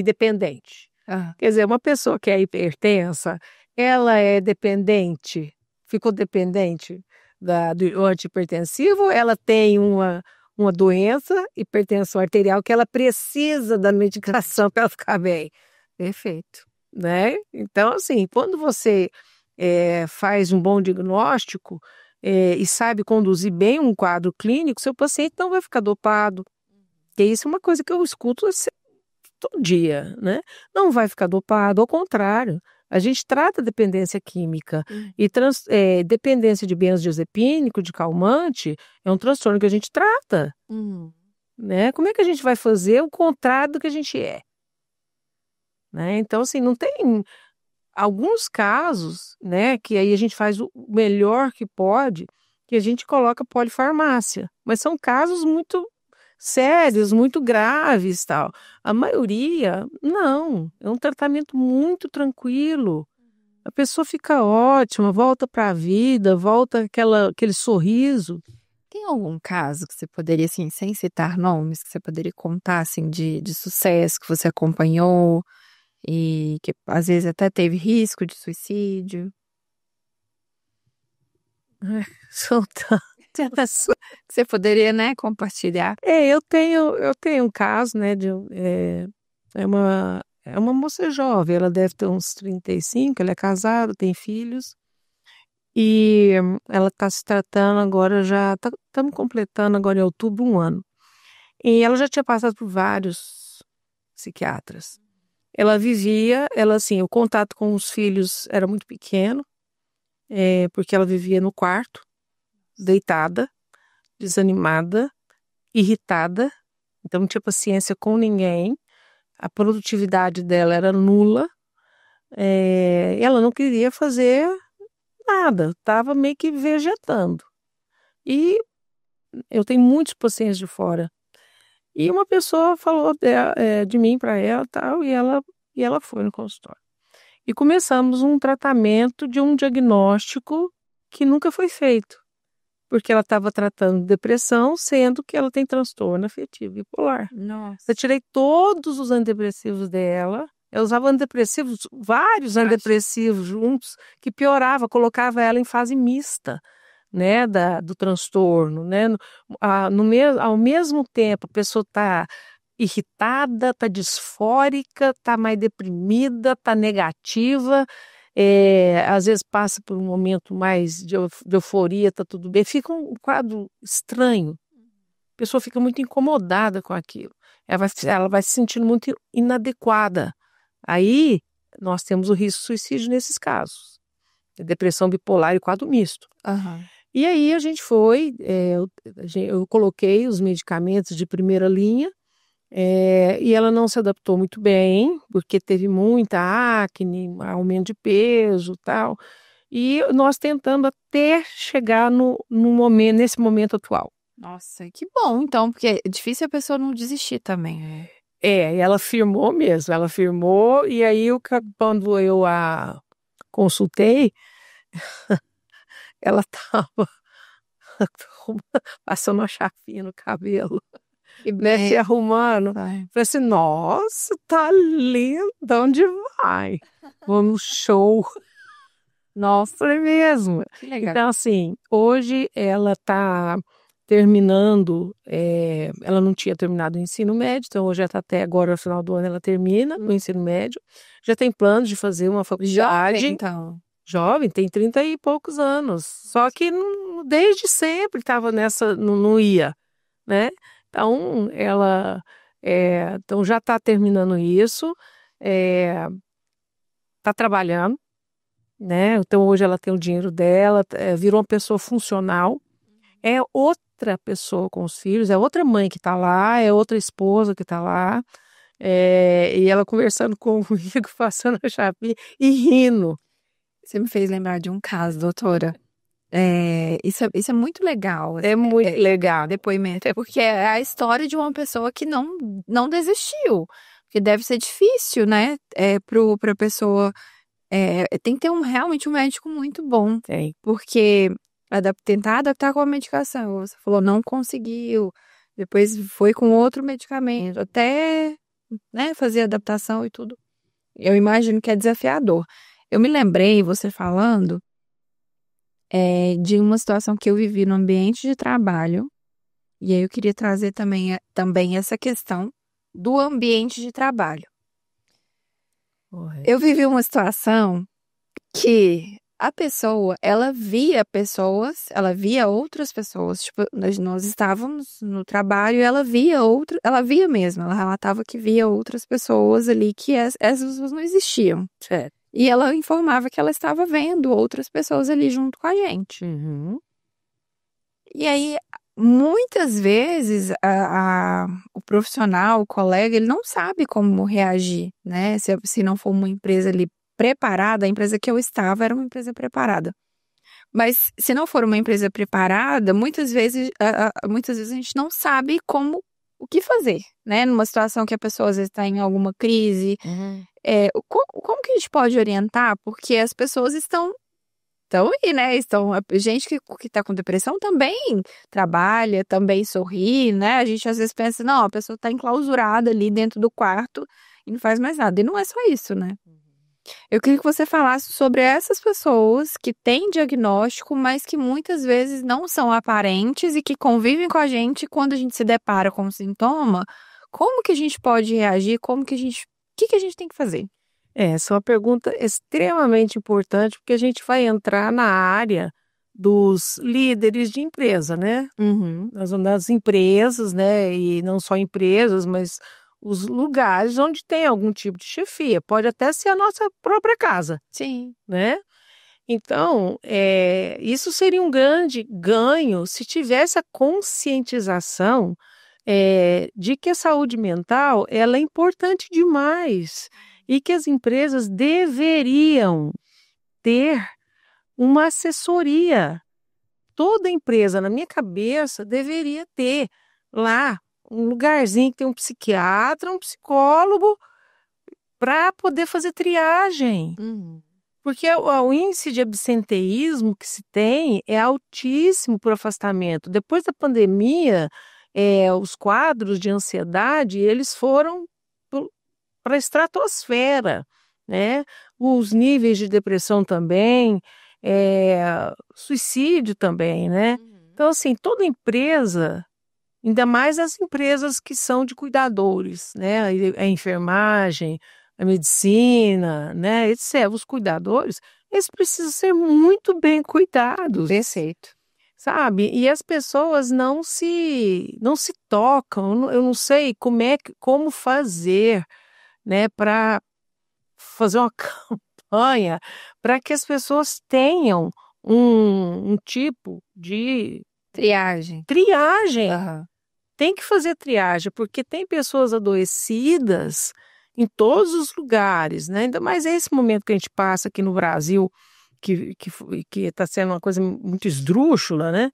dependente. Ah, Quer dizer, uma pessoa que é hipertensa, ela é dependente, ficou dependente do antihipertensivo, ela tem uma doença, hipertensão arterial, que ela precisa da medicação para ela ficar bem, perfeito. né? Então, assim, quando você faz um bom diagnóstico e sabe conduzir bem um quadro clínico, seu paciente não vai ficar dopado. Que isso é uma coisa que eu escuto todo dia, né? Não vai ficar dopado, ao contrário. A gente trata dependência química e dependência de benzodiazepínico, de calmante, é um transtorno que a gente trata, né? Como é que a gente vai fazer o contrário do que a gente é? Né? Então, assim, não tem alguns casos, né, que aí a gente faz o melhor que pode, que a gente coloca polifarmácia, mas são casos muito sérios, muito graves, tal. A maioria, não, é um tratamento muito tranquilo. A pessoa fica ótima, volta para a vida, volta aquele sorriso. Tem algum caso que você poderia, assim, sem citar nomes, que você poderia contar, assim, de sucesso que você acompanhou e que às vezes até teve risco de suicídio? São tantas. Que você poderia, né, compartilhar? Eu tenho um caso, né, é uma moça jovem, ela deve ter uns 35, ela é casada, tem filhos, e ela está se tratando agora, já estamos completando agora em outubro 1 ano. E ela já tinha passado por vários psiquiatras. Ela assim, o contato com os filhos era muito pequeno, porque ela vivia no quarto, deitada, desanimada, irritada, então não tinha paciência com ninguém, a produtividade dela era nula, ela não queria fazer nada, estava meio que vegetando. E eu tenho muitos pacientes de fora. E uma pessoa falou de mim para ela tal, e ela foi no consultório. E começamos um tratamento de um diagnóstico que nunca foi feito, porque ela estava tratando depressão, sendo que ela tem transtorno afetivo bipolar. Nossa. Eu tirei todos os antidepressivos dela. Eu usava antidepressivos, vários antidepressivos juntos, que piorava, colocava ela em fase mista, né, do transtorno, né? Ao mesmo tempo, a pessoa está irritada, está disfórica, está mais deprimida, está negativa, às vezes passa por um momento mais de euforia, está tudo bem. Fica um quadro estranho. A pessoa fica muito incomodada com aquilo. Ela vai se sentindo muito inadequada. Aí, nós temos o risco de suicídio nesses casos. Depressão bipolar e quadro misto. Aham. E aí a gente foi, eu coloquei os medicamentos de primeira linha, e ela não se adaptou muito bem, porque teve muita acne, aumento de peso e tal. E nós tentando até chegar nesse momento atual. Nossa, que bom, então, porque é difícil a pessoa não desistir também. Ela firmou mesmo, ela firmou, e aí quando eu a consultei, ela estava passando uma chapinha no cabelo, Que né, se bem. arrumando. Vai. Falei assim, nossa, tá linda, onde vai? Vou no show. Nossa, é mesmo. Que legal. Então, assim, hoje ela está terminando, ela não tinha terminado o ensino médio, então hoje ela está até agora, no final do ano, ela termina o ensino médio. Já tem planos de fazer uma faculdade. Jovem, então. Jovem, tem 30 e poucos anos. Só que desde sempre estava nessa, não ia, né? Então, ela então já está terminando isso, está trabalhando, né? Então, hoje ela tem o dinheiro dela, virou uma pessoa funcional. É outra pessoa com os filhos, é outra mãe que está lá, é outra esposa que está lá. E ela conversando comigo, passando a chapinha e rindo. Você me fez lembrar de um caso, doutora. Isso é muito legal. É muito legal. Depoimento. Porque é a história de uma pessoa que não desistiu. Porque deve ser difícil, né? Pra pessoa. Tem que ter realmente um médico muito bom. Tem. Porque tentar adaptar com a medicação. Você falou, não conseguiu. Depois foi com outro medicamento. Até, né, fazer adaptação e tudo. eu imagino que é desafiador. Eu me lembrei, você falando, de uma situação que eu vivi no ambiente de trabalho, e aí eu queria trazer também essa questão do ambiente de trabalho. Correto. Eu vivi uma situação que a pessoa, ela via outras pessoas, tipo, nós estávamos no trabalho e ela via mesmo, ela relatava que via outras pessoas ali que essas pessoas não existiam. Certo. E ela informava que ela estava vendo outras pessoas ali junto com a gente. Uhum. E aí, muitas vezes, o profissional, o colega, ele não sabe como reagir, né? Se não for uma empresa ali preparada, a empresa que eu estava era uma empresa preparada. Mas se não for uma empresa preparada, muitas vezes a gente não sabe o que fazer, né? Numa situação que a pessoa às vezes está em alguma crise. Uhum. Como que a gente pode orientar? Porque as pessoas estão aí, né? Gente que tá com depressão também trabalha, também sorri, né? A gente às vezes pensa, não, a pessoa tá enclausurada ali dentro do quarto e não faz mais nada. E não é só isso, né? Eu queria que você falasse sobre essas pessoas que têm diagnóstico, mas que muitas vezes não são aparentes e que convivem com a gente quando a gente se depara com um sintoma. Como que a gente pode reagir? O que que a gente tem que fazer? Essa é uma pergunta extremamente importante, porque a gente vai entrar na área dos líderes de empresa, né? Uhum. Das empresas, né? E não só empresas, mas os lugares onde tem algum tipo de chefia. Pode até ser a nossa própria casa, Sim. né? Então, isso seria um grande ganho se tivesse a conscientização de que a saúde mental ela é importante demais e que as empresas deveriam ter uma assessoria. Toda empresa, na minha cabeça, deveria ter lá um lugarzinho que tem um psiquiatra, um psicólogo, para poder fazer triagem. Uhum. Porque o índice de absenteísmo que se tem é altíssimo por afastamento. Depois da pandemia, os quadros de ansiedade, eles foram para a estratosfera, né? Os níveis de depressão também, suicídio também, né? Então, assim, toda empresa, ainda mais as empresas que são de cuidadores, né? A enfermagem, a medicina, né? Etc. Os cuidadores, eles precisam ser muito bem cuidados. Perfeito. Sabe? E as pessoas não se tocam. Eu não sei como fazer, né, para fazer uma campanha para que as pessoas tenham um tipo de Triagem. triagem. Aham. Tem que fazer triagem, porque tem pessoas adoecidas em todos os lugares, né? Ainda mais esse momento que a gente passa aqui no Brasil, que está sendo uma coisa muito esdrúxula, né?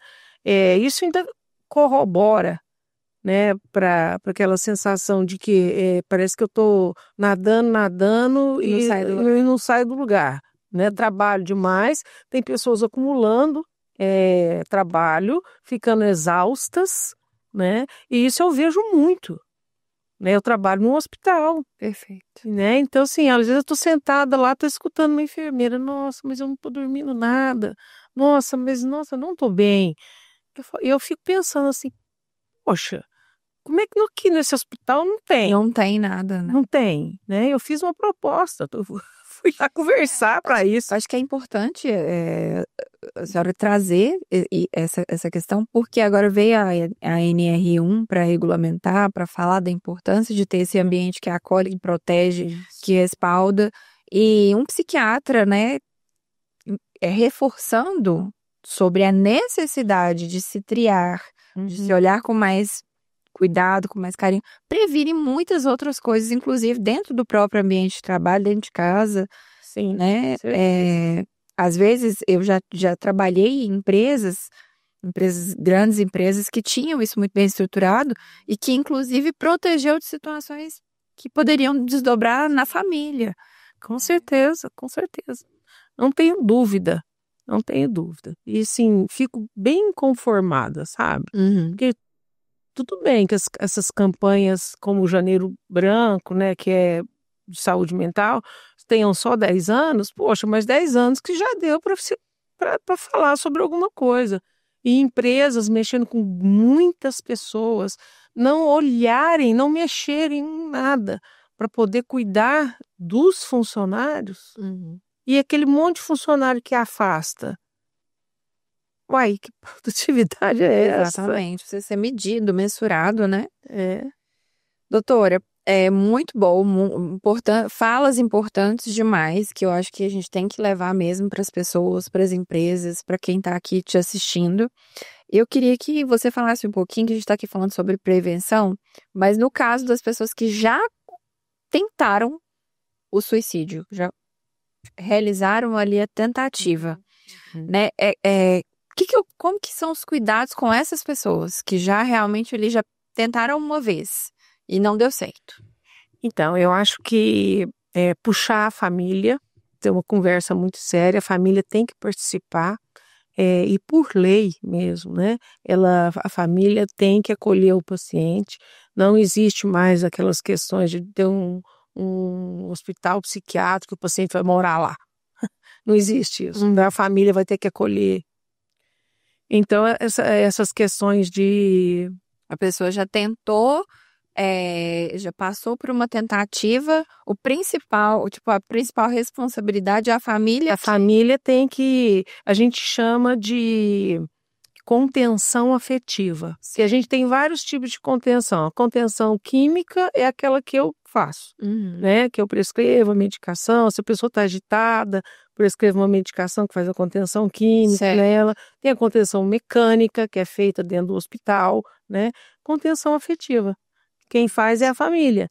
Isso ainda corrobora, né, para aquela sensação de que parece que eu estou nadando E não sai do lugar. e não saio do lugar, né? Trabalho demais, tem pessoas acumulando trabalho, ficando exaustas, né? E isso eu vejo muito, né? Eu trabalho num hospital, Perfeito. né? Então, assim, às vezes eu estou sentada lá, estou escutando uma enfermeira, nossa, mas eu não estou dormindo nada, nossa, eu não estou bem. Eu fico pensando assim, poxa, como é que aqui nesse hospital não tem? Não tem nada, né? Não tem, né? Eu fiz uma proposta, fui lá conversar para isso. Acho que é importante a senhora trazer essa questão, porque agora veio a NR1 para regulamentar, para falar da importância de ter esse ambiente que acolhe, que protege, que respalda. E um psiquiatra, né, reforçando sobre a necessidade de se triar, de se olhar com mais cuidado, com mais carinho, previne muitas outras coisas, inclusive dentro do próprio ambiente de trabalho, dentro de casa, Sim, né? certeza. Às vezes eu já trabalhei em grandes empresas que tinham isso muito bem estruturado e que inclusive protegeu de situações que poderiam desdobrar na família. Com certeza, com certeza. Não tenho dúvida, não tenho dúvida. E sim, fico bem conformada, sabe? Uhum. Porque tudo bem que essas campanhas como o Janeiro Branco, né, que é de saúde mental tenham só 10 anos, poxa, mas 10 anos que já deu para falar sobre alguma coisa. E empresas mexendo com muitas pessoas, não olharem, não mexerem em nada para poder cuidar dos funcionários. E aquele monte de funcionário que afasta. Uai, que produtividade é essa? Exatamente. Precisa ser medido, mensurado, né? É. Doutora, é muito bom, falas importantes demais, que eu acho que a gente tem que levar mesmo para as pessoas, para as empresas, para quem está aqui te assistindo. Eu queria que você falasse um pouquinho, que a gente está aqui falando sobre prevenção, mas no caso das pessoas que já tentaram o suicídio, já realizaram ali a tentativa, né? Como que são os cuidados com essas pessoas que já realmente ali já tentaram uma vez e não deu certo? Então, eu acho que puxar a família, ter uma conversa muito séria, a família tem que participar, e por lei mesmo, né? A família tem que acolher o paciente, não existe mais aquelas questões de ter um hospital psiquiátrico, o paciente vai morar lá. Não existe isso. A família vai ter que acolher. Então, essas questões de... A pessoa já tentou, já passou por uma tentativa, a principal responsabilidade é a família. A família tem que... A gente chama de contenção afetiva. E a gente tem vários tipos de contenção. A contenção química é aquela que eu faço, né? Que eu prescrevo a medicação. Se a pessoa está agitada, prescrevo uma medicação que faz a contenção química nela. Tem a contenção mecânica, que é feita dentro do hospital, né? Contenção afetiva. Quem faz é a família,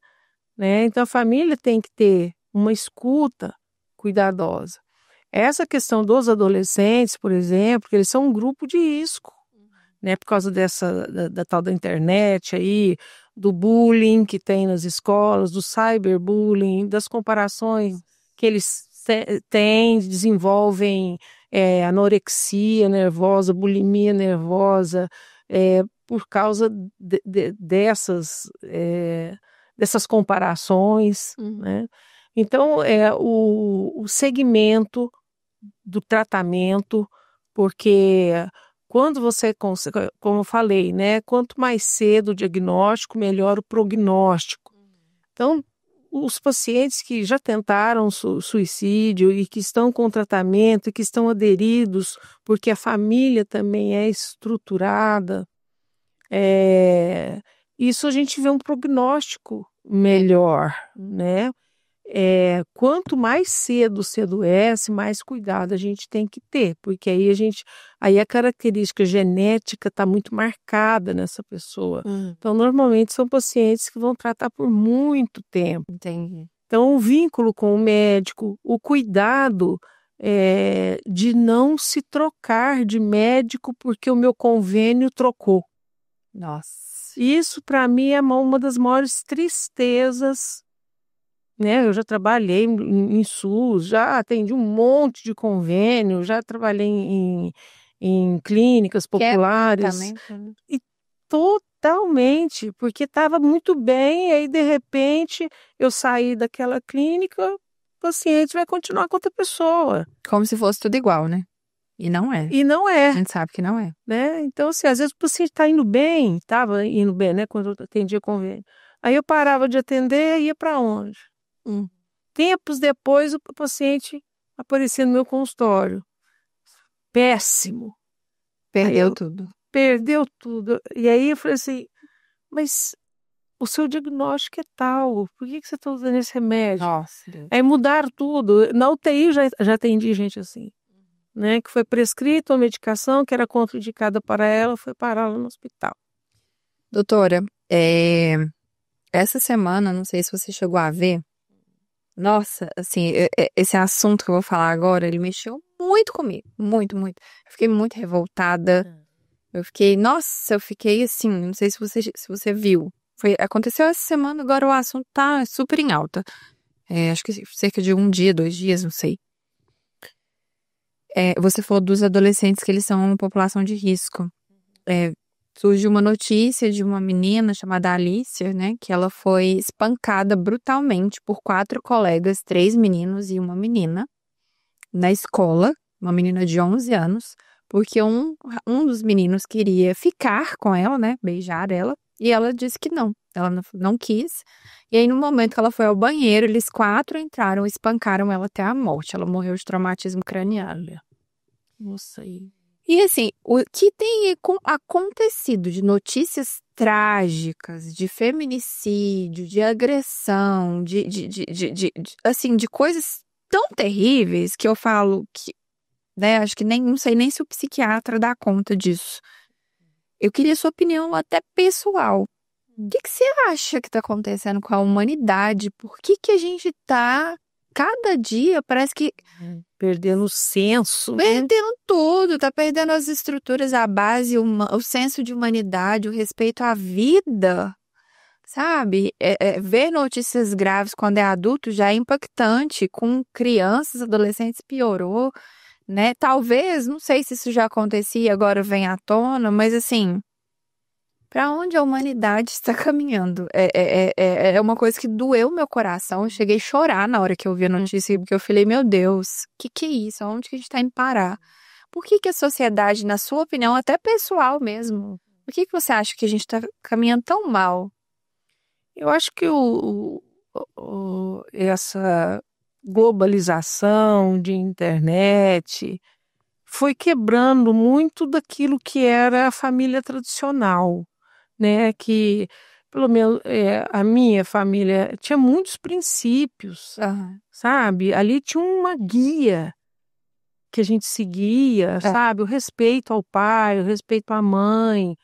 né? Então a família tem que ter uma escuta cuidadosa. Essa questão dos adolescentes, por exemplo, que eles são um grupo de risco, né? Por causa da tal da internet aí, do bullying que tem nas escolas, do cyberbullying, das comparações que eles desenvolvem anorexia nervosa, bulimia nervosa, por causa dessas comparações, né? Então, o segmento do tratamento, porque quando você, como eu falei, né, quanto mais cedo o diagnóstico, melhor o prognóstico. Então, os pacientes que já tentaram suicídio e que estão com tratamento e que estão aderidos, porque a família também é estruturada, isso a gente vê um prognóstico melhor, né? Quanto mais cedo se adoece, mais cuidado a gente tem que ter, porque aí a característica genética está muito marcada nessa pessoa. Então, normalmente são pacientes que vão tratar por muito tempo. Entendi. Então, o vínculo com o médico, o cuidado de não se trocar de médico porque o meu convênio trocou. Nossa. Isso, para mim, é uma das maiores tristezas, né? Eu já trabalhei em SUS, já atendi um monte de convênio, já trabalhei em clínicas populares. E totalmente, porque estava muito bem, e aí de repente eu saí daquela clínica, o paciente vai continuar com outra pessoa. Como se fosse tudo igual, né? E não é. E não é. A gente sabe que não é. Né? Então, assim, às vezes o paciente estava indo bem, né? Quando eu atendia convênio. Aí eu parava de atender e ia para onde? Tempos depois, o paciente aparecia no meu consultório. Péssimo. Perdeu tudo. Perdeu tudo. E aí eu falei assim, mas o seu diagnóstico é tal, por que você está usando esse remédio? Nossa, Deus. Aí mudaram tudo. Na UTI já atendi gente assim, né? Que foi prescrita uma medicação que era contraindicada para ela, foi parar lá no hospital. Doutora, essa semana, não sei se você chegou a ver, nossa, assim, esse assunto que eu vou falar agora, ele mexeu muito comigo, muito, muito. Eu fiquei muito revoltada. Eu fiquei assim, não sei se você viu. Aconteceu essa semana, agora o assunto tá super em alta. Acho que cerca de 1 dia, 2 dias, não sei. Você falou dos adolescentes que eles são uma população de risco. surgiu uma notícia de uma menina chamada Alicia, né? Que ela foi espancada brutalmente por 4 colegas, 3 meninos e uma menina, na escola, uma menina de 11 anos, porque um dos meninos queria ficar com ela, né? Beijar ela, e ela disse que não. Ela não quis. E aí, no momento que ela foi ao banheiro, eles 4 entraram e espancaram ela até a morte. Ela morreu de traumatismo craniano. Nossa, aí. E assim, o que tem acontecido de notícias trágicas, de feminicídio, de agressão, assim, de coisas tão terríveis que eu falo que, né, acho que não sei nem se o psiquiatra dá conta disso. Eu queria sua opinião até pessoal. O que você acha que está acontecendo com a humanidade? Por que a gente está, cada dia, parece que Perdendo o senso, né? perdendo tudo, tá perdendo as estruturas, a base, o senso de humanidade, o respeito à vida, sabe? Ver notícias graves quando é adulto já é impactante, com crianças, adolescentes piorou, né? Talvez, não sei se isso já acontecia, agora vem à tona, mas assim, para onde a humanidade está caminhando? É uma coisa que doeu meu coração. Eu cheguei a chorar na hora que eu vi a notícia, porque eu falei, meu Deus, o que é isso? Aonde que a gente está indo parar? Por que a sociedade, na sua opinião, até pessoal mesmo, por que você acha que a gente está caminhando tão mal? Eu acho que essa globalização de internet foi quebrando muito daquilo que era a família tradicional, né? Que, pelo menos, a minha família tinha muitos princípios, Aham. sabe? Ali tinha uma guia que a gente seguia, sabe? O respeito ao pai, o respeito à mãe,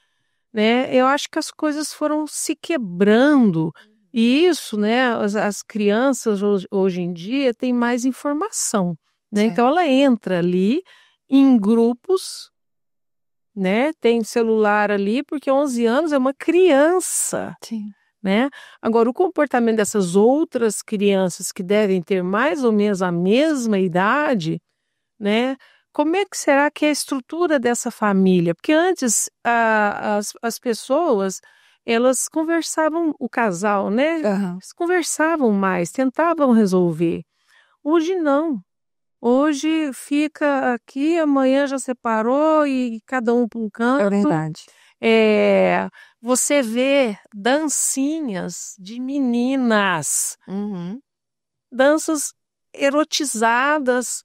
né? Eu acho que as coisas foram se quebrando e isso, né? As crianças hoje em dia têm mais informação, né? Certo. Então ela entra ali em grupos, né? Tem celular ali porque 11 anos é uma criança, Sim. né? Agora o comportamento dessas outras crianças que devem ter mais ou menos a mesma idade, né? Como é que será que é a estrutura dessa família? Porque antes as pessoas, elas conversavam, o casal, né? Aham. Eles conversavam mais, tentavam resolver. Hoje não. Hoje fica aqui, amanhã já separou e cada um para um É canto. verdade. Você vê dancinhas de meninas, Uhum. danças erotizadas.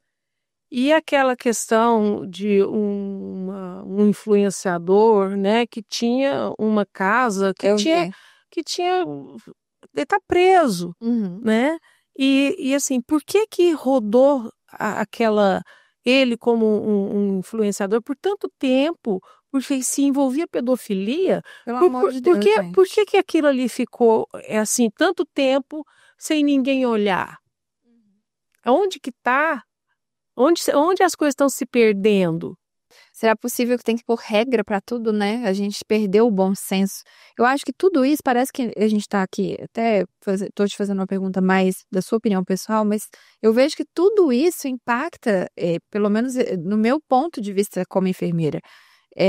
E aquela questão de um influenciador, né, que tinha uma casa, Eu vi. ele está preso, Uhum. né? E assim, por que rodou ele como um influenciador por tanto tempo, porque se envolvia pedofilia, Pelo amor de Deus, por gente. que aquilo ali ficou assim tanto tempo sem ninguém olhar? Onde que está? Onde as coisas estão se perdendo? Será possível que tem que pôr regra para tudo, né? A gente perdeu o bom senso. Eu acho que tudo isso, parece que a gente tá aqui, até tô te fazendo uma pergunta mais da sua opinião pessoal, mas eu vejo que tudo isso impacta, pelo menos no meu ponto de vista como enfermeira,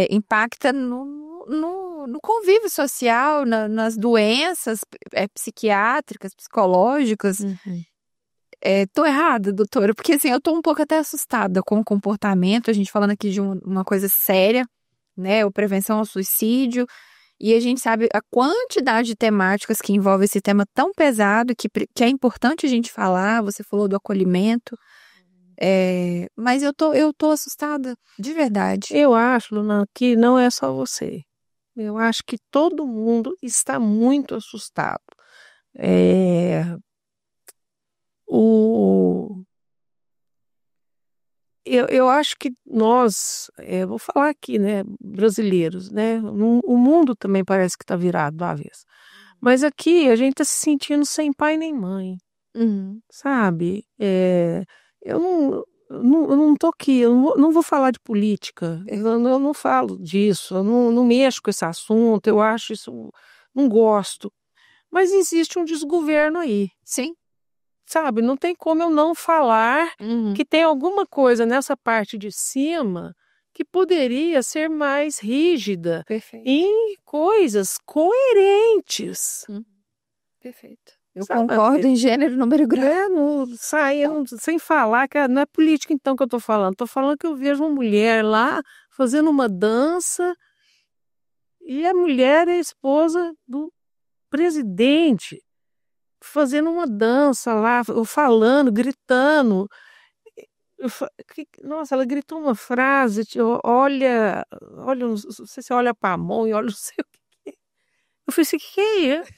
impacta no convívio social, nas doenças psiquiátricas, psicológicas. Uhum. Tô errada, doutora? Porque assim, eu tô um pouco até assustada com o comportamento, a gente falando aqui de uma coisa séria, né? O prevenção ao suicídio, e a gente sabe a quantidade de temáticas que envolve esse tema tão pesado que é importante a gente falar. Você falou do acolhimento, mas eu tô assustada, de verdade. Eu acho, Luna, que não é só você. Eu acho que todo mundo está muito assustado. É, o, eu acho que nós, vou falar aqui, né, brasileiros, né, o mundo também parece que está virado do avesso. Mas aqui a gente está se sentindo sem pai nem mãe, Uhum. sabe? Eu não tô aqui, eu não vou falar de política, eu não falo disso, eu não mexo com esse assunto, eu acho isso, não gosto. Mas existe um desgoverno aí, Sim. sabe? Não tem como eu não falar Uhum. que tem alguma coisa nessa parte de cima que poderia ser mais rígida Perfeito. em coisas coerentes. Perfeito. Eu Sabe? concordo em gênero, número e grau. Sem falar que não é política então que eu estou falando. Estou falando que eu vejo uma mulher lá fazendo uma dança e a mulher é a esposa do presidente fazendo uma dança lá, falando, gritando. Nossa, ela gritou uma frase, olha, não sei se olha para a mão e olha, não sei o que. Eu falei assim, que é isso?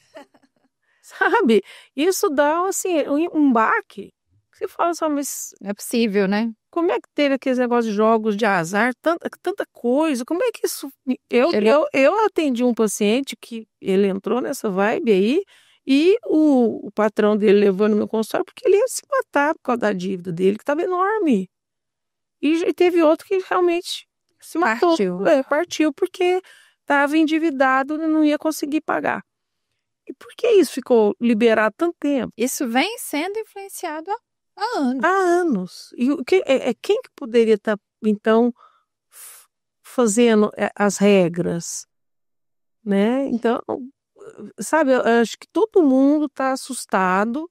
Sabe? Isso dá, assim, um baque. Você fala assim, mas Não é possível, né? como é que teve aqueles negócios de jogos de azar, tanta coisa, como é que isso... Eu atendi um paciente que ele entrou nessa vibe aí, e o patrão dele levou no meu consultório porque ele ia se matar por causa da dívida dele, que estava enorme. E teve outro que realmente se matou. Partiu. Partiu porque estava endividado e não ia conseguir pagar. E por que isso ficou liberado tanto tempo? Isso vem sendo influenciado há anos. Há anos. E quem que poderia estar, então, fazendo as regras? Né? Então, sabe, eu acho que todo mundo está assustado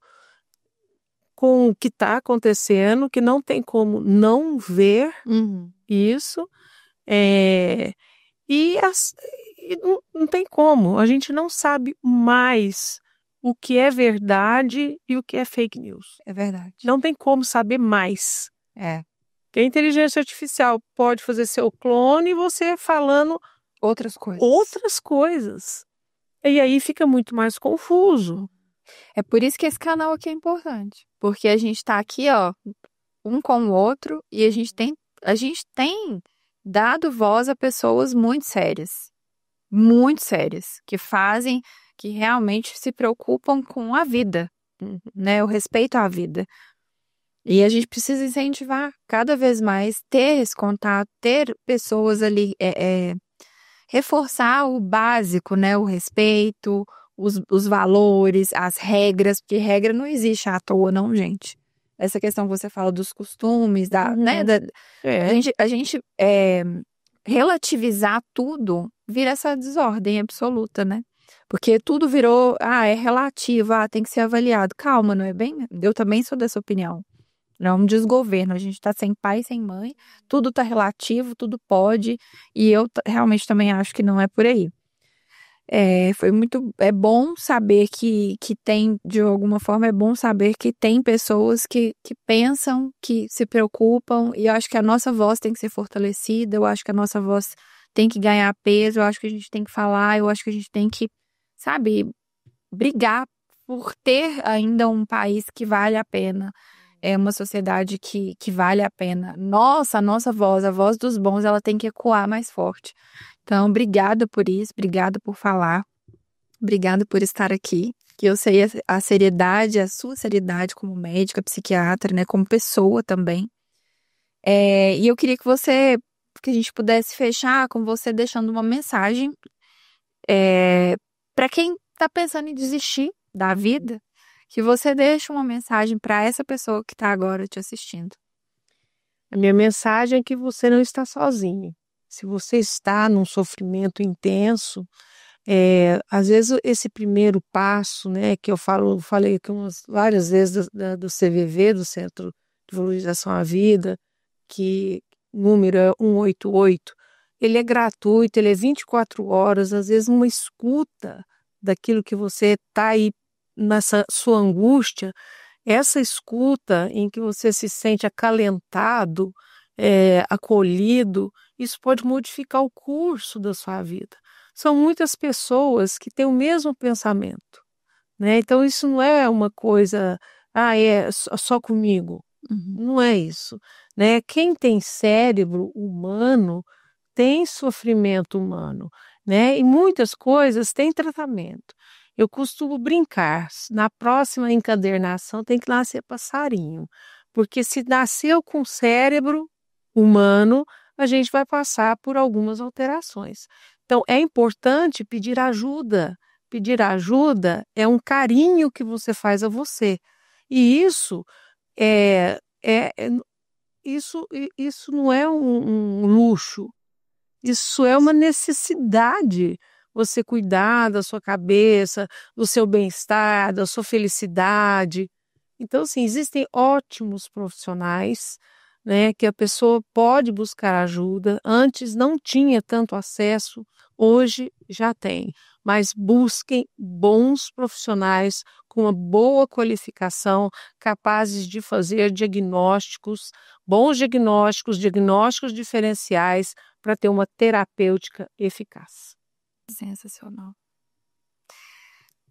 com o que está acontecendo, que não tem como não ver isso. E não tem como, a gente não sabe mais o que é verdade e o que é fake news. É verdade. Não tem como saber mais. É. Porque a inteligência artificial pode fazer seu clone e você falando Outras coisas. outras coisas. E aí fica muito mais confuso. É por isso que esse canal aqui é importante. Porque a gente tá aqui, ó, um com o outro, e a gente tem dado voz a pessoas muito sérias, que realmente se preocupam com a vida, né? O respeito à vida. E a gente precisa incentivar cada vez mais, ter esse contato, ter pessoas ali, reforçar o básico, né? O respeito, os valores, as regras, porque regra não existe à toa, não, gente. Essa questão que você fala dos costumes, né? A gente relativizar tudo vira essa desordem absoluta, né? Porque tudo virou, é relativo, tem que ser avaliado. Calma, não é bem? Eu também sou dessa opinião. Não é um desgoverno, a gente tá sem pai, sem mãe, tudo tá relativo, tudo pode, e eu realmente também acho que não é por aí. É bom saber que tem, de alguma forma, é bom saber que tem pessoas que pensam, que se preocupam, e eu acho que a nossa voz tem que ser fortalecida, eu acho que a nossa voz tem que ganhar peso, eu acho que a gente tem que falar, eu acho que a gente tem que, sabe, brigar por ter ainda um país que vale a pena. É uma sociedade que vale a pena. A nossa voz, a voz dos bons, ela tem que ecoar mais forte. Então, obrigada por isso, obrigada por falar, obrigada por estar aqui, que eu sei a seriedade, a sua seriedade como médica, psiquiatra, né, como pessoa também. E eu queria que a gente pudesse fechar com você deixando uma mensagem para quem está pensando em desistir da vida, que você deixe uma mensagem para essa pessoa que está agora te assistindo. A minha mensagem é que você não está sozinho. Se você está num sofrimento intenso, às vezes esse primeiro passo, né, que eu falei aqui várias vezes do CVV, do Centro de Valorização à Vida, que o número é 188, ele é gratuito, ele é 24 horas, às vezes uma escuta daquilo que você está aí nessa sua angústia, essa escuta em que você se sente acalentado, acolhido, isso pode modificar o curso da sua vida. São muitas pessoas que têm o mesmo pensamento, né? Então isso não é uma coisa, é só comigo. Não é isso, né? Quem tem cérebro humano tem sofrimento humano, né? E muitas coisas têm tratamento. Eu costumo brincar, na próxima encadernação tem que nascer passarinho, porque se nasceu com cérebro humano, a gente vai passar por algumas alterações. Então, é importante pedir ajuda. Pedir ajuda é um carinho que você faz a você. E isso isso não é um luxo, isso é uma necessidade. Você cuidar da sua cabeça, do seu bem-estar, da sua felicidade. Então, assim, existem ótimos profissionais, né, que a pessoa pode buscar ajuda. Antes não tinha tanto acesso, hoje já tem. Mas busquem bons profissionais com uma boa qualificação, capazes de fazer diagnósticos, bons diagnósticos, diagnósticos diferenciais para ter uma terapêutica eficaz. Sensacional.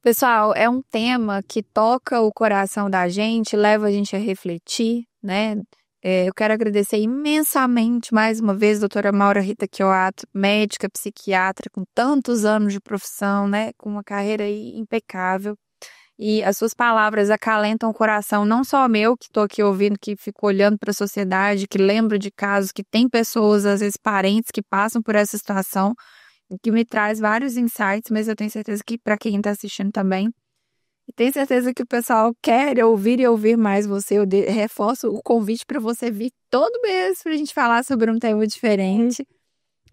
Pessoal, é um tema que toca o coração da gente, leva a gente a refletir, né? Eu quero agradecer imensamente, mais uma vez, a doutora Maura Rita Chioato, médica, psiquiatra, com tantos anos de profissão, né? Com uma carreira aí impecável. E as suas palavras acalentam o coração, não só meu, que estou aqui ouvindo, que fico olhando para a sociedade, que lembro de casos, que tem pessoas, às vezes parentes, que passam por essa situação, que me traz vários insights, mas eu tenho certeza que para quem está assistindo também. E tenho certeza que o pessoal quer ouvir e ouvir mais você. Eu reforço o convite para você vir todo mês para a gente falar sobre um tema diferente.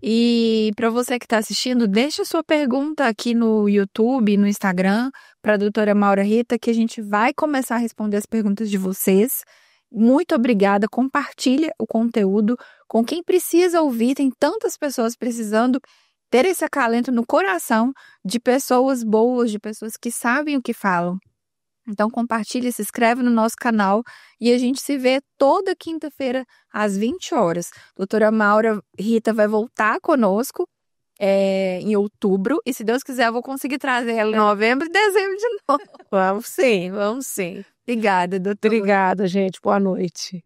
E para você que está assistindo, deixa a sua pergunta aqui no YouTube, no Instagram, para a doutora Maura Rita, que a gente vai começar a responder as perguntas de vocês. Muito obrigada. Compartilha o conteúdo com quem precisa ouvir. Tem tantas pessoas precisando ter esse acalento no coração de pessoas boas, de pessoas que sabem o que falam. Então compartilha, se inscreve no nosso canal e a gente se vê toda quinta-feira às 20 horas. Doutora Maura Rita vai voltar conosco em outubro e se Deus quiser eu vou conseguir trazer ela em novembro e dezembro de novo. Vamos sim, vamos sim. Obrigada, doutora. Obrigada, gente. Boa noite.